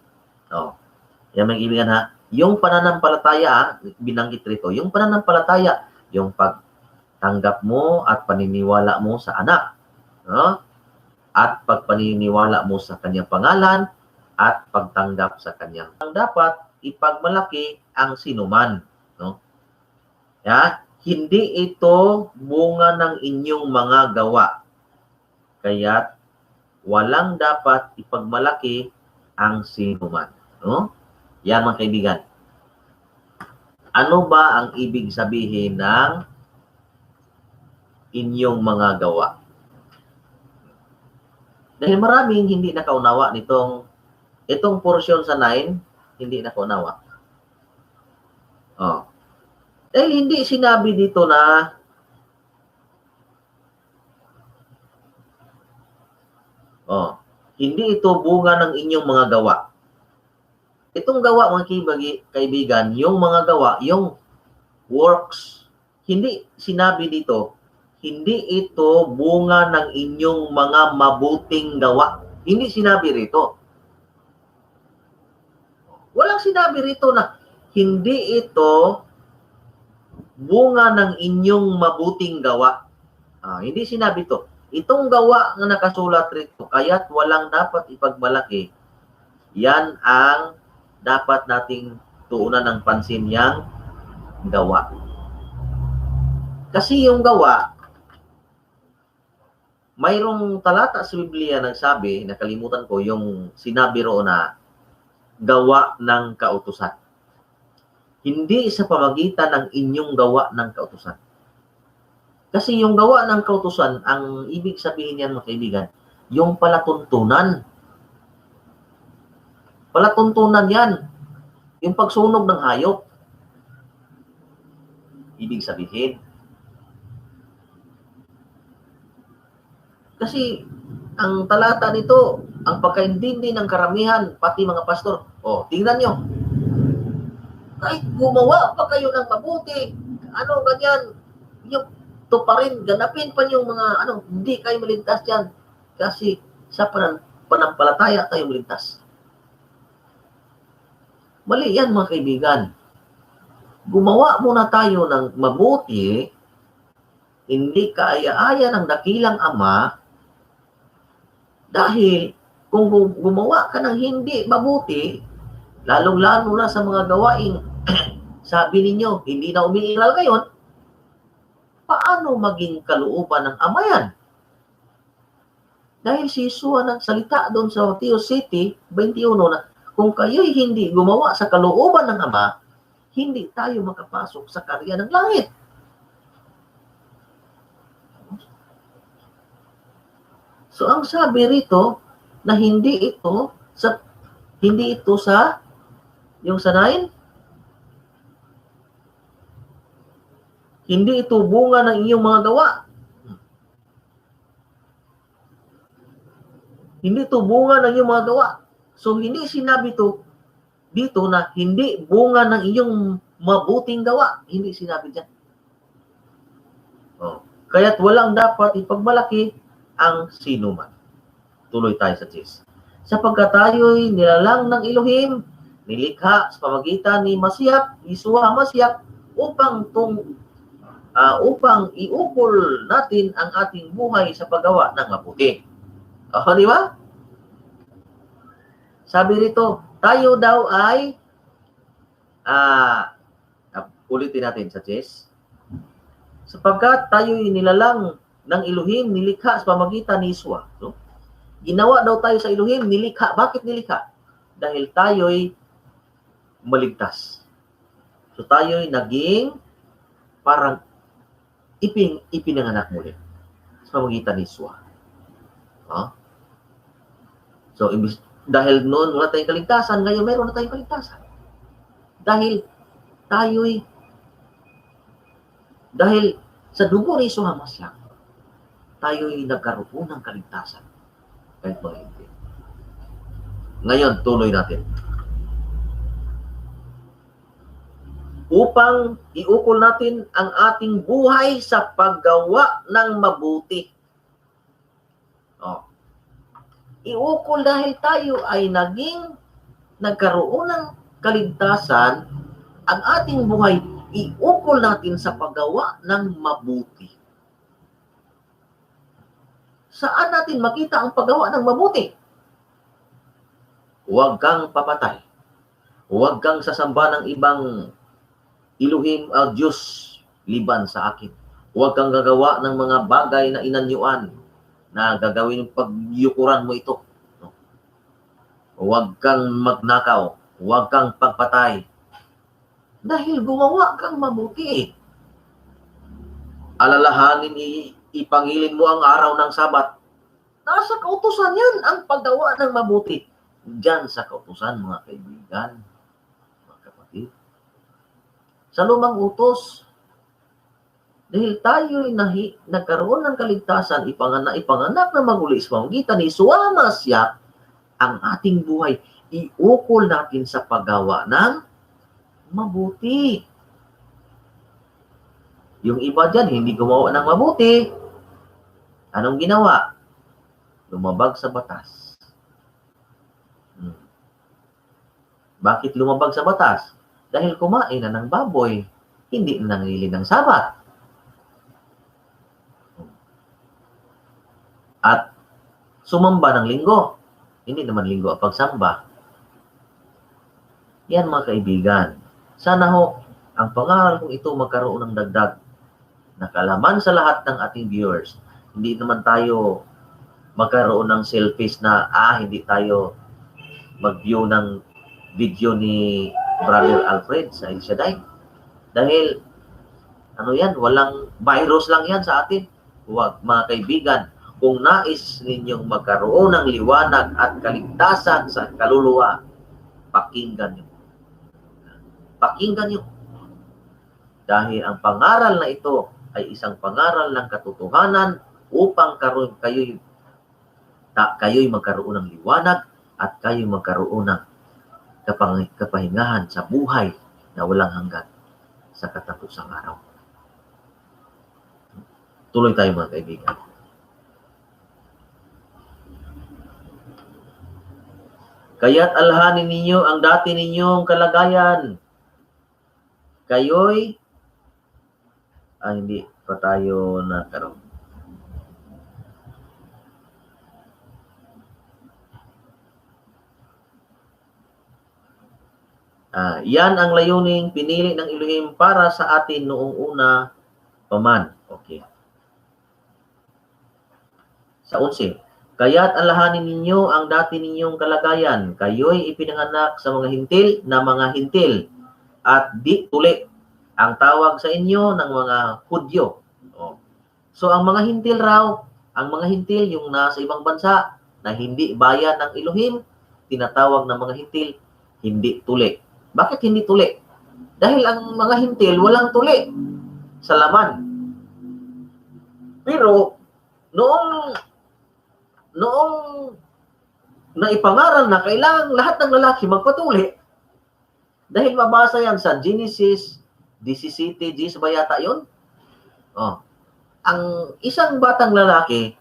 Yan, mga kaibigan, ha. Yung pananampalataya, binanggit rito, yung pananampalataya, yung pagtanggap mo at paniniwala mo sa anak. At pagpaniniwala mo sa kanyang pangalan at pagtanggap sa kanyang. Ang dapat ipagmalaki ang sinuman. Hindi ito bunga ng inyong mga gawa. Kaya't walang dapat ipagmalaki ang sinuman. Yan, mga kaibigan. Ano ba ang ibig sabihin ng inyong mga gawa? Dahil maraming hindi nakaunawa itong portion sa 9, hindi nakaunawa. Dahil hindi sinabi dito na hindi ito bunga ng inyong mga gawa. Itong gawa, mga kaibigan, yung mga gawa, yung works, hindi sinabi dito, hindi ito bunga ng inyong mga mabuting gawa. Hindi sinabi rito. Walang sinabi rito na hindi ito bunga ng inyong mabuting gawa. Hindi sinabi ito. Itong gawa na nakasulat rito, kaya't walang dapat ipagmalaki. Yan ang dapat nating tuunan ng pansin yang gawa. Kasi yung gawa, mayroong talata sa Biblia nagsabi, nakalimutan ko, yung sinabi roon na gawa ng kautusan. Hindi sa pamagitan ng inyong gawa ng kautusan. Kasi yung gawa ng kautusan, ang ibig sabihin yan, mga kaibigan, yung palatuntunan. Palatuntunan yan. Yung pagsunog ng hayop. Ibig sabihin. Kasi ang talata nito, ang pagkaintindi ng karamihan, pati mga pastor, tingnan nyo. Kahit gumawa pa kayo ng mabuti, ganyan, yung to pa rin, ganapin pa yung mga, hindi kayo maligtas yan. Kasi sa panampalataya tayo maligtas. Mali yan mga kaibigan. Gumawa muna tayo ng mabuti, hindi kaaya-aya ng dakilang Ama, dahil kung gumawa ka ng hindi mabuti, lalong-lalo na sa mga gawaing sabi ninyo, hindi na umiiral ngayon, paano maging kalooban ng Ama yan? Dahil si Yeshua nagsalita doon sa Matthew City 21 na kung kayo'y hindi gumawa sa kalooban ng Ama, hindi tayo makapasok sa karya ng langit. So ang sabi rito na hindi ito sa yung sa 9, hindi ito bunga ng iyong mga gawa. Hindi ito bunga ng iyong mga gawa. So hindi sinabi ito dito na hindi bunga ng iyong mabuting gawa. Hindi sinabi diyan. Kaya't walang dapat ipagmalaki ang sinuman. Tuloy tayo sa 10. Sapagkat tayo'y nilalang ng Elohim, nilikha sa pamagitan ni Masiyah, Yeshua Masiyah, upang iukol natin ang ating buhay sa paggawa ng mabuti. Di ba? Sabi rito, tayo daw ay ulitin natin sa 10. Sapagkat tayo'y nilalang ng Elohim, nilikha sa pamagitan ni Yeshua. So, ginawa daw tayo sa Elohim, nilikha. Bakit nilikha? Dahil tayo'y maligtas. So tayo'y naging parang ipinanganak muli sa pamagitan ni Yeshua. So, dahil noon wala tayong kaligtasan, ngayon meron na tayong kaligtasan. Dahil sa dugo ni Yeshua Masiyah, tayo'y nagkaroon ng kaligtasan. Kahit mga hindi. Ngayon, tuloy natin. Upang iukol natin ang ating buhay sa paggawa ng mabuti. Iukol dahil tayo ay nagkaroon ng kaligtasan, ang ating buhay, iukol natin sa paggawa ng mabuti. Saan natin makita ang paggawa ng mabuti? Huwag kang papatay. Huwag kang sasamba ng ibang Elohim o Diyos liban sa akin. Huwag kang gagawa ng mga bagay na inanyuan na gagawin pagyukuran mo ito. Huwag kang magnakaw. Huwag kang pagpatay. Dahil gumawa kang mabuti. Alalahanin, ipangilin mo ang araw ng Sabat. Nasa kautusan yan ang paggawa ng mabuti. Diyan sa kautusan, mga kaibigan, mga kapatid. Sa lumang utos, dahil tayo'y nagkaroon ng kaligtasan, ipanganak na maguli sa pamamagitan ni Yeshua Masiyah, ang ating buhay, iukol natin sa paggawa ng mabuti. Yung iba dyan, hindi gumawa ng mabuti. Anong ginawa? Lumabag sa batas. Bakit lumabag sa batas? Dahil kumain na ng baboy, hindi na nangili ng Sabat. At sumamba ng linggo. Hindi naman linggo ang pagsamba. Yan mga kaibigan. Sana ho, ang pangaral kong ito magkaroon ng dagdag na kaalaman sa lahat ng ating viewers. Hindi naman tayo magkaroon ng selfish na hindi tayo mag-view ng video ni Brother Alfred sa El Shaddai. Dahil walang virus lang yan sa atin. Huwag mga kaibigan, kung nais ninyong magkaroon ng liwanag at kaligtasan sa kaluluwa, pakinggan niyo. Pakinggan niyo. Dahil ang pangaral na ito ay isang pangaral ng katotohanan upang kayo'y magkaroon ng liwanag at kayo'y magkaroon ng kapahingahan sa buhay na walang hanggan sa katapusang araw. Tuloy tayo mga kaibigan. Kaya't alhanin ninyo ang dati ninyong kalagayan. Kayo'y, hindi pa tayo nakaroon. Yan ang layuning pinili ng Elohim para sa atin noong una paman. Okay. Sa 11, kaya't alhanin ninyo ang dati ninyong kalagayan. Kayo'y ipinanganak sa mga hintil na mga hintil at di tuli ang tawag sa inyo ng mga Hudyo. Oh. So ang mga hintil raw, ang mga hintil yung nasa ibang bansa na hindi bayan ng Elohim, tinatawag ng mga hintil, hindi tuli. Bakit hindi tuli? Dahil ang mga hintil walang tuli sa laman. Pero noong naipangaral na kailangan lahat ng lalaki magpatuli, dahil mabasa yan sa Genesis 17, G's ba yata yun? Oh. Ang isang batang lalaki,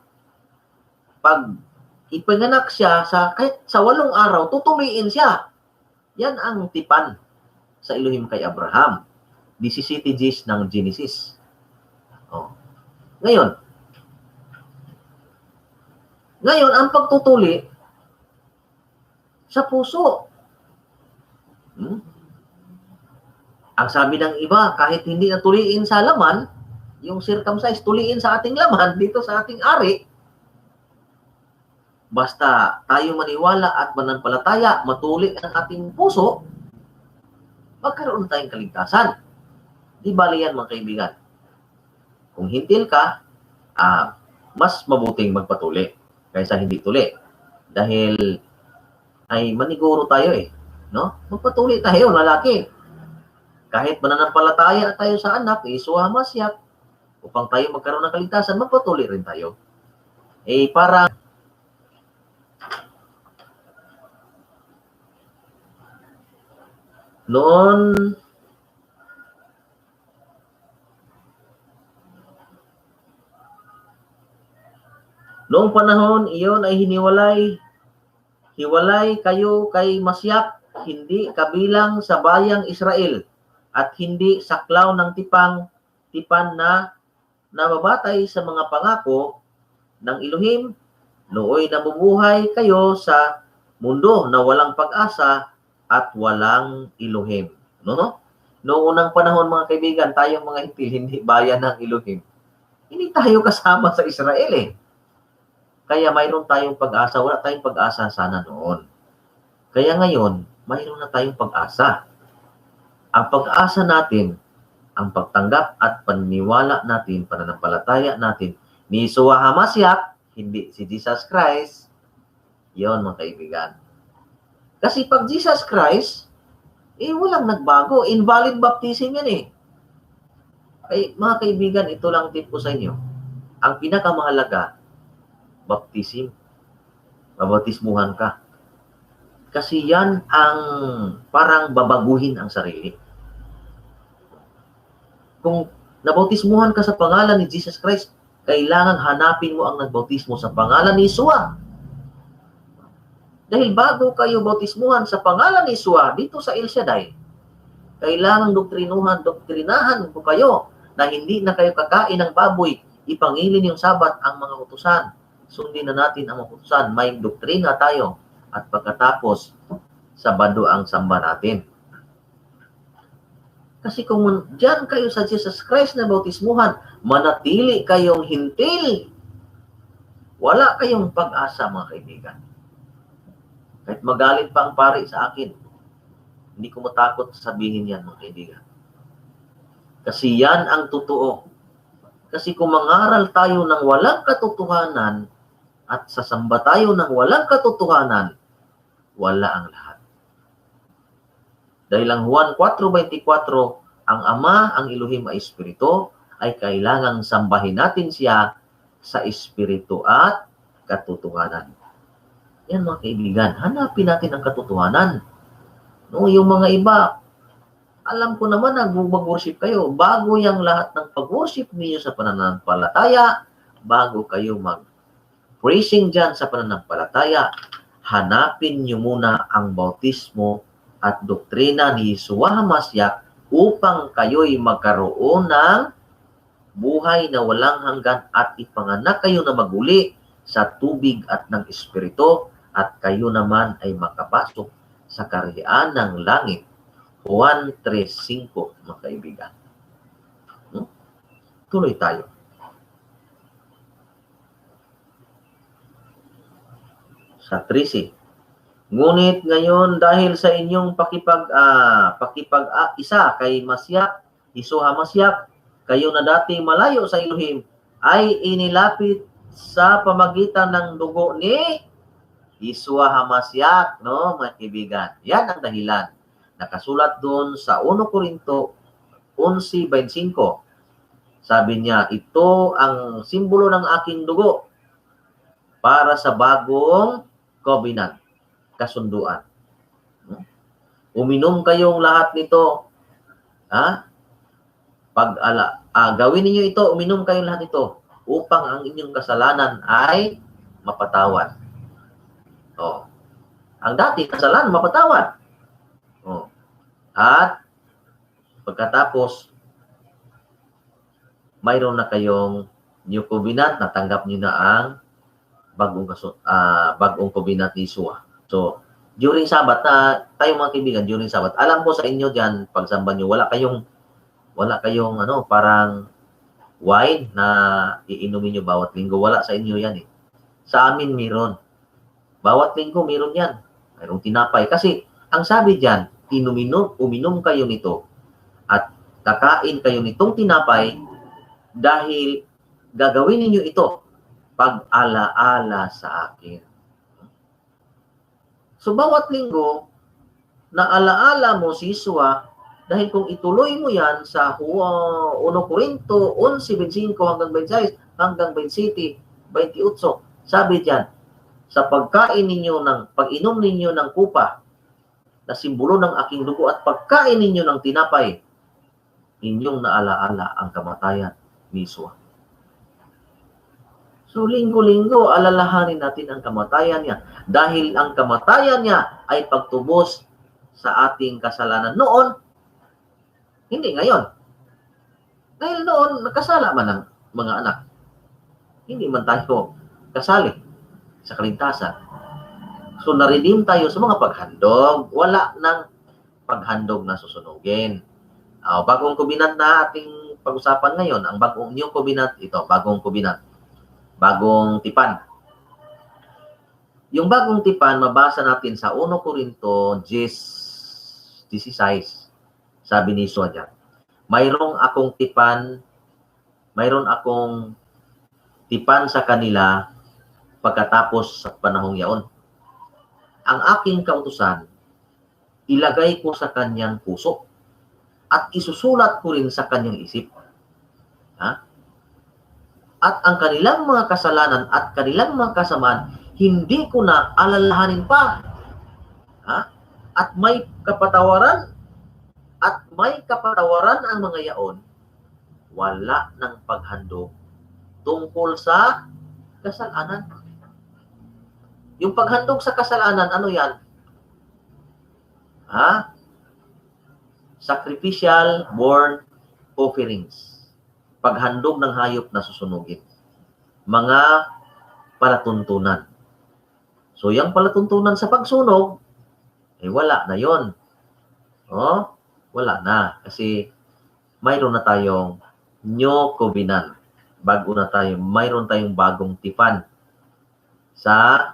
pag ipinganak siya, kahit sa 8 araw, tutuliin siya. Yan ang tipan sa Elohim kay Abraham. 17 G's ng Genesis. Oh. Ngayon, ang pagtutuli sa puso. Ang sabi ng iba, kahit hindi natuliin sa laman, yung circumcise, tuliin sa ating laman, dito sa ating ari, basta tayo maniwala at mananampalataya, matuli ang ating puso, magkaroon tayong kaligtasan. Di bali yan, mga kaibigan. Kung hintil ka, mas mabuting magpatuli kaysa hindi tuli. Dahil ay maniguro tayo no? Magpatuli tayo, lalaki. Kahit mananampalataya tayo sa anak, Yeshua Mashiach, upang tayo magkaroon ng kaligtasan, magpatuli rin tayo. Para noong panahon iyon ay hiwalay kayo kay Mashiach, hindi kabilang sa bayang Israel, at hindi saklaw ng tipan na nababatay sa mga pangako ng Elohim. Nooy nabubuhay kayo sa mundo na walang pag-asa at walang Elohim. No? Noong unang panahon, mga kaibigan, tayong mga hintil, hindi bayan ng Elohim. Hindi tayo kasama sa Israel Kaya mayroon tayong pag-asa. Wala tayong pag-asa sana noon. Kaya ngayon, mayroon na tayong pag-asa. Ang pag-asa natin, ang pagtanggap at paniniwala natin, pananampalataya natin ni Yeshua HaMashiach, hindi si Jesus Christ. Yon, mga kaibigan. Kasi pag Jesus Christ, walang nagbago. Invalid baptism yan mga kaibigan, ito lang tip ko sa inyo. Ang pinakamahalaga, baptism. Babautismuhan ka. Kasi yan ang parang babaguhin ang sarili. Kung nabautismuhan ka sa pangalan ni Jesus Christ, kailangan hanapin mo ang nagbautismo sa pangalan ni Yeshua. Dahil bago kayo bautismuhan sa pangalan ni Yeshua dito sa El Shaddai, kailangan doktrinahan po kayo na hindi na kayo kakain ng baboy, ipangilin yung Sabat ang mga utusan. Sundin na natin ang mga utusan. May doktrina tayo. At pagkatapos, Sabado ang samba natin. Kasi kung diyan kayo sa Jesus Christ na bautismuhan, manatili kayong hintil. Wala kayong pag-asa, mga kaibigan. Kahit magalit pa ang pari sa akin, hindi ko matakot sabihin yan, mga kaibigan. Kasi yan ang totoo. Kasi kung mangaral tayo ng walang katotohanan at sasamba tayo ng walang katotohanan, wala ang lahat. Dahil ang Juan 4:24, ang Ama, ang Elohim ay Espiritu, ay kailangang sambahin natin siya sa Espiritu at katotohanan. Yan, mga kaibigan, hanapin natin ang katotohanan. No, yung mga iba, alam ko naman na mag-worship kayo. Bago yung lahat ng pag-worship niyo sa pananampalataya, bago kayo mag-praising dyan sa pananampalataya, hanapin niyo muna ang bautismo at doktrina ni Yeshua HaMashiach upang kayo'y magkaroon ng buhay na walang hanggan at ipanganak kayo na maguli sa tubig at ng Espiritu at kayo naman ay makapasok sa kaharian ng langit. Juan 3:5, mga kaibigan. Tuloy tayo. Sa 13. Ngunit ngayon dahil sa inyong pakipag-isa kay Mashiach, Yeshua HaMashiach, kayo na dati malayo sa Elohim, ay inilapit sa pamagitan ng dugo ni Yeshua HaMashiach, no, mga kaibigan. Yan ang dahilan. Nakasulat doon sa 1 Korinto 11:25. Sabi niya, ito ang simbolo ng aking dugo para sa bagong covenant, kasunduan. Uminom kayong lahat nito. Gawin niyo ito, uminom kayong lahat nito upang ang inyong kasalanan ay mapatawad. Ang dati kasalanan mapatawad. At pagkatapos mayroon na kayong new covenant, natanggap niyo na ang bagong covenant ni Yeshua. So, during Sabat, tayo mga kaibigan, during Sabat, alam ko sa inyo dyan, pagsamba nyo, wala kayong parang wine na iinumin nyo bawat linggo. Wala sa inyo yan eh. Sa amin meron. Bawat linggo meron yan. Mayroong tinapay. Kasi, ang sabi dyan, uminom kayo nito at kakain kayo nitong tinapay dahil gagawin ninyo ito pag-alaala sa akin. So, bawat linggo, naalaala mo si Yeshua dahil kung ituloy mo yan sa 1 Korinto 11:25 hanggang 26, hanggang 27, 28, sabi diyan, sa pag-inom ninyo ng kupa na simbolo ng aking dugo at pagkain ninyo ng tinapay, inyong naalaala ang kamatayan ni Yeshua. So, linggo-linggo, alalahanin natin ang kamatayan niya. Dahil ang kamatayan niya ay pagtubos sa ating kasalanan noon, hindi ngayon. Dahil noon, nagkasala man ang mga anak. Hindi man tayo kasali sa kaligtasan. So, na-redeem tayo sa mga paghandog. Wala nang paghandog na susunugin. Bagong covenant na ating pag-usapan ngayon. Ang bagong new covenant, ito, bagong covenant. Bagong tipan. Yung bagong tipan, mabasa natin sa 1 Korinto 16. Sabi ni Yeshua dyan, mayroon akong tipan sa kanila pagkatapos sa panahong yaon. Ang aking kautusan, ilagay ko sa kanyang puso at isusulat ko rin sa kanyang isip. At ang kanilang mga kasalanan at kanilang mga kasamaan, hindi ko na alalahanin pa. At may kapatawaran ang mga yaon, wala ng paghandog tungkol sa kasalanan. Yung paghandog sa kasalanan, ano yan? Sacrificial burnt offerings. Paghandog ng hayop na susunugin. Mga palatuntunan. So, yung palatuntunan sa pagsunog, wala na yon. Wala na. Kasi, mayroon na tayong new covenant. Mayroon tayong bagong tipan sa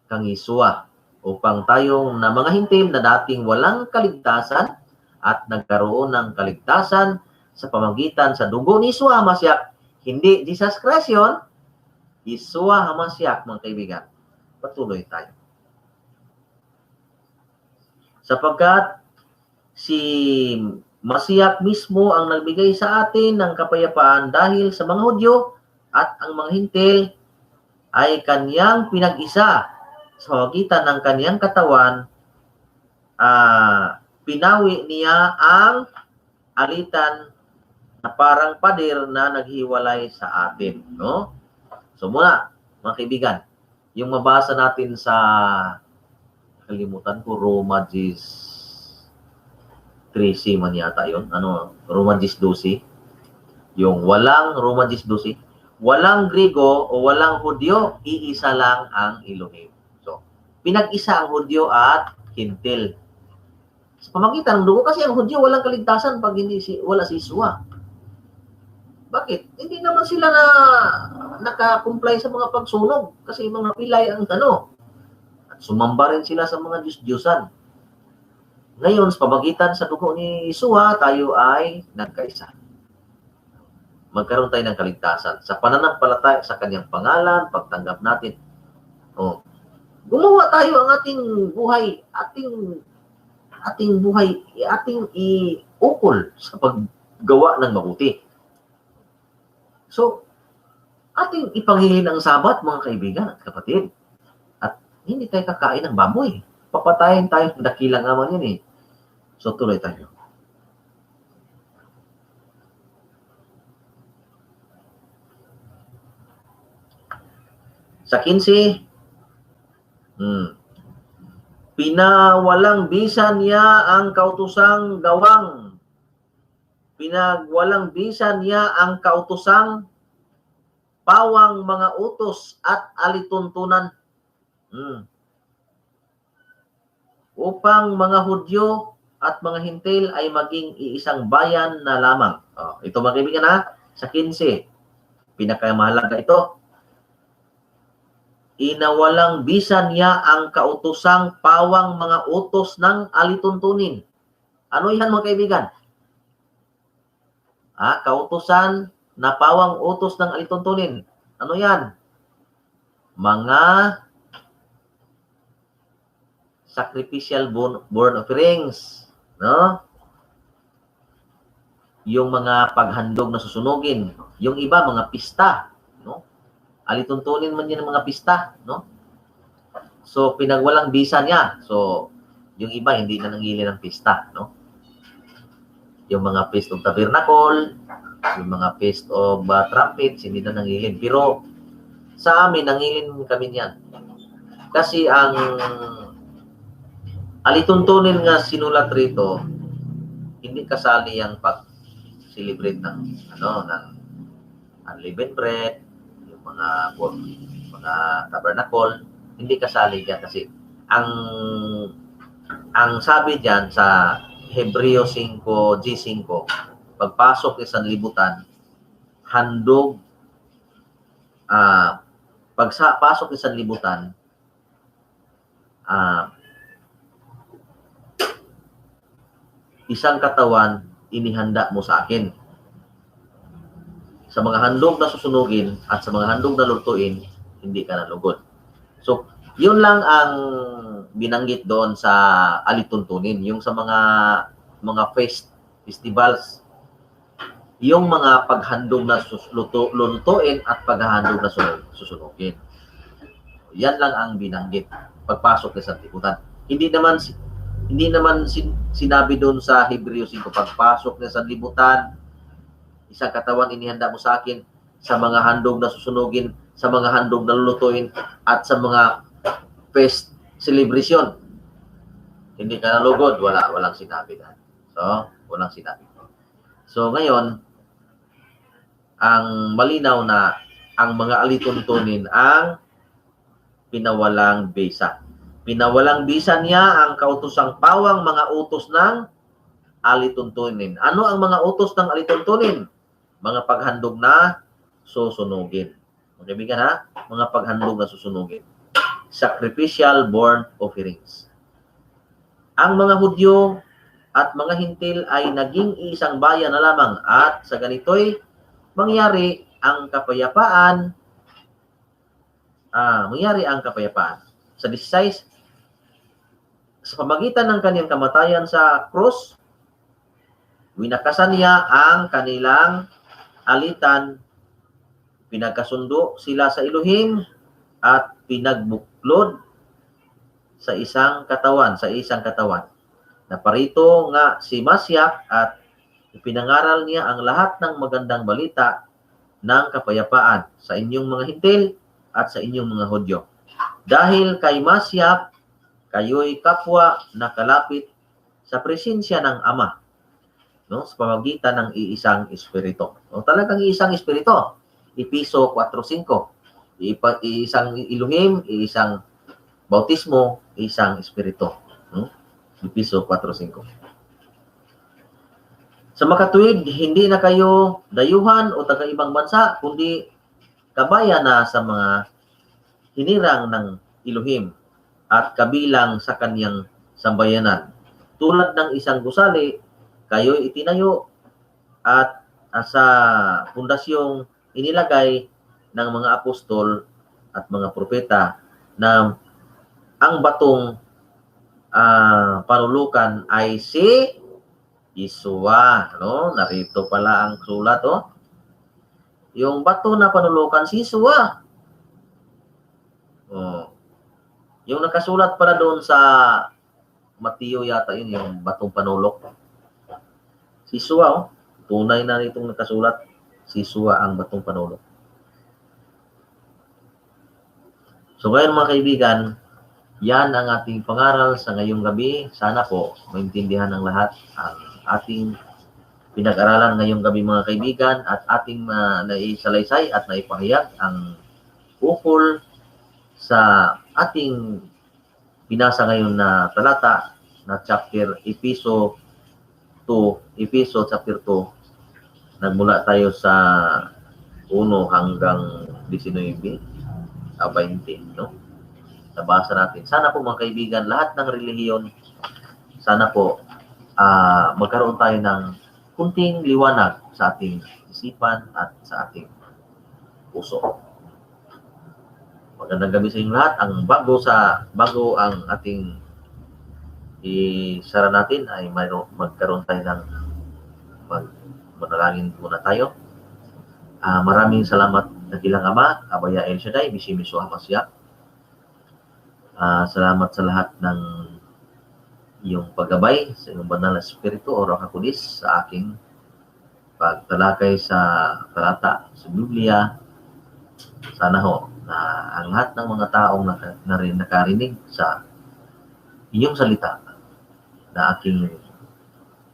kang Yeshua. Upang tayong na mga hintil na dating walang kaligtasan at nagkaroon ng kaligtasan sa pamagitan sa dugo ni Yeshua HaMashiach, hindi Jesus Christ yun, Yeshua HaMashiach, mga kaibigan. Patuloy tayo. Sapagkat si Mashiach mismo ang nagbigay sa atin ng kapayapaan dahil sa mga Hudyo at ang mga hintil ay kanyang pinag-isa sa pamagitan ng kanyang katawan, pinawi niya ang alitan na parang pader na naghiwalay sa atin, no? So muna, mga kaibigan, Yung mabasa natin sa, kalimutan ko, Roma 13 man yata yun. Ano, Roma 12. Yung walang, Roma 12, walang Grigo o walang Hudyo, iisa lang ang Elohim. So, pinag-isa ang Hudyo at Hintil. Sa pamagitan ng dugo, kasi ang Hudyo walang kaligtasan pag wala si Yeshua. Bakit? Hindi naman sila na naka-comply sa mga pagsunog kasi mga pilay ang at sumamba rin sila sa mga Diyos-Diyosan. Ngayon, sa pamagitan sa dugo ni Yeshua, tayo ay nagkaisa. Magkaroon tayo ng kaligtasan sa pananampalataya sa kanyang pangalan, pagtanggap natin. Gumawa tayo ang ating buhay, ating iukol sa paggawa ng mabuti. So, ating ipanghilin ang Sabat, mga kaibigan at kapatid. At hindi tayo kakain ng baboy. Papatayin tayo ng dakilang aman yun eh. So, tuloy tayo. Sa 15, pinawalang bisa niya ang kautosang gawang. Pinagwalang bisa niya ang kautosang pawang mga utos at alituntunan. Upang mga Hudyo at mga Hintil ay maging iisang bayan na lamang. Ito mga kaibigan ha, sa 15. Pinakamahalaga ito. Inawalang bisa niya ang kautosang pawang mga utos ng alituntunin. Ano yan mga kaibigan? Kautusan na pawang utos ng alituntunin. Ano yan? Mga sacrificial burnt offerings, no? Yung mga paghandog na susunugin. Yung iba, mga pista, no? Alituntunin man yan ng mga pista, no? So, pinagwalang bisa niya. So, yung iba, hindi na nangili ng pista, no? Yung mga Feast of Tabernacle, yung mga Feast of Trumpets, hindi na nangilin. Pero, sa amin, nangilin kami niyan. Kasi ang alituntunin nga sinulat rito, hindi kasali ang pag-celebrate ng, ng unleavened bread, mga tabernacle, hindi kasali diyan kasi ang sabi diyan sa Hebreo 5, G5, pagpasok sa sanlibutan, handog, pagpasok sa sanlibutan, isang katawan inihanda mo sa akin. Sa mga handog na susunugin at sa mga handog na lutuin, hindi ka nalugod. So, yun lang ang binanggit doon sa alituntunin. Yung sa mga festivals, yung mga paghandog na lutuin at paghahandog na susunugin. Yan lang ang binanggit pagpasok sa sanlibutan. Hindi naman sinabi doon sa Hebreo 5, pagpasok sa sanlibutan, isang katawan inihanda mo sa akin sa mga handog na susunugin, sa mga handog na lulutuin, at sa mga fest celebration. Hindi ka nalugod, walang sinabi na. So, walang sinabi. So, ngayon, ang malinaw na ang mga alituntunin ang pinawalang bisa. Pinawalang bisa niya ang kautosang pawang mga utos ng alituntunin. Ano ang mga utos ng alituntunin? Mga paghandog na susunugin. Mga kaibigan ha, mga paghandog na susunugin. Sacrificial burnt offerings. Ang mga Hudyo at mga Hintil ay naging isang bayan na lamang at sa ganito'y mangyari ang kapayapaan. Sa 16, sa pamagitan ng kanyang kamatayan sa krus, winakasan niya ang kanilang alitan, pinagkasundo sila sa Elohim at pinagbuklod sa isang katawan. Naparito nga si Masyak at ipinangaral niya ang lahat ng magandang balita ng kapayapaan sa inyong mga Hintil at sa inyong mga Hudyo. Dahil kay Masyap, kayo'y kapwa na kalapit sa presensya ng Ama, no? Sa pamamagitan ng iisang Espiritu. O, talagang iisang Espiritu. Episo 4:5. Iisang Elohim, iisang bautismo, iisang Espiritu. No? Episo 4:5. Sa makatuwid, hindi na kayo dayuhan o taga-ibang bansa, kundi kabayan na sa mga hinirang ng Elohim at kabilang sa kanyang sambayanan. Tulad ng isang gusali, kayo itinayo at sa pundasyong inilagay ng mga apostol at mga propeta na ang batong panulukan ay si Iswa, no? Narito pala ang sulat, oh. Yung bato na panulukan si Iswa. Oh. Yung nakasulat pala doon sa Mateo yata yun, yung batong panulok. Si Iswa, oh. Tunay na nitong nakasulat, si Iswa ang batong panulok. So ngayon mga kaibigan, yan ang ating pangaral sa ngayong gabi. Sana po maintindihan ng lahat ang ating pinag-aralan ngayong gabi mga kaibigan at ating naisalaysay at naipahayag ang ukol sa ating binasa ngayon na talata na chapter Episo chapter 2. Nagmula tayo sa 1 hanggang 19, 20, no? Nabasa natin. Sana po mga kaibigan, lahat ng relihiyon, sana po magkaroon tayo ng kunting liwanag sa ating isipan at sa ating puso. Magandang gabi sa inyo lahat. Bago ang ating isara natin ay magkaroon tayo ng manalangin muna tayo. Maraming salamat dakilang Ama, Abaya El Shaddai, Bishimiso Hamasya. Salamat sa lahat ng iyong paggabay sa iyong banal na Espiritu o Roha Kudis sa aking pagtalakay sa talata sa Biblia. Sana ho na ang lahat ng mga taong nakarinig sa iyong salita na aking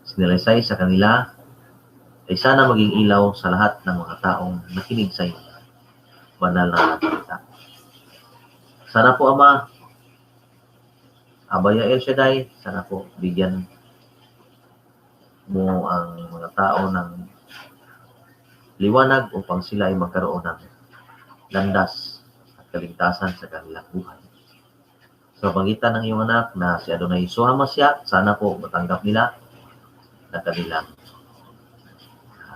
sinalaysay sa kanila ay sana maging ilaw sa lahat ng mga taong nakinig sa iyong banal na salita. Sana po Ama, Abaya El Shaddai, sana po bigyan mo ang mga tao ng liwanag upang sila ay magkaroon ng landas at kaligtasan sa kanilang buhay. Sa pagitan ng iyong anak na si Adonai Yeshua Hamasya, sana po matanggap nila na kanilang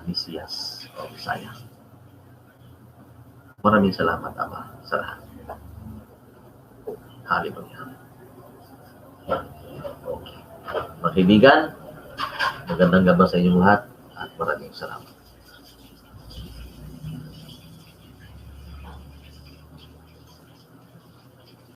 Mesiyas o Messiah. Maraming salamat Ama sa lahat. Hallelujah. Okay. Mga kaibigan, magandang gabi sa inyong lahat at maraming salamat.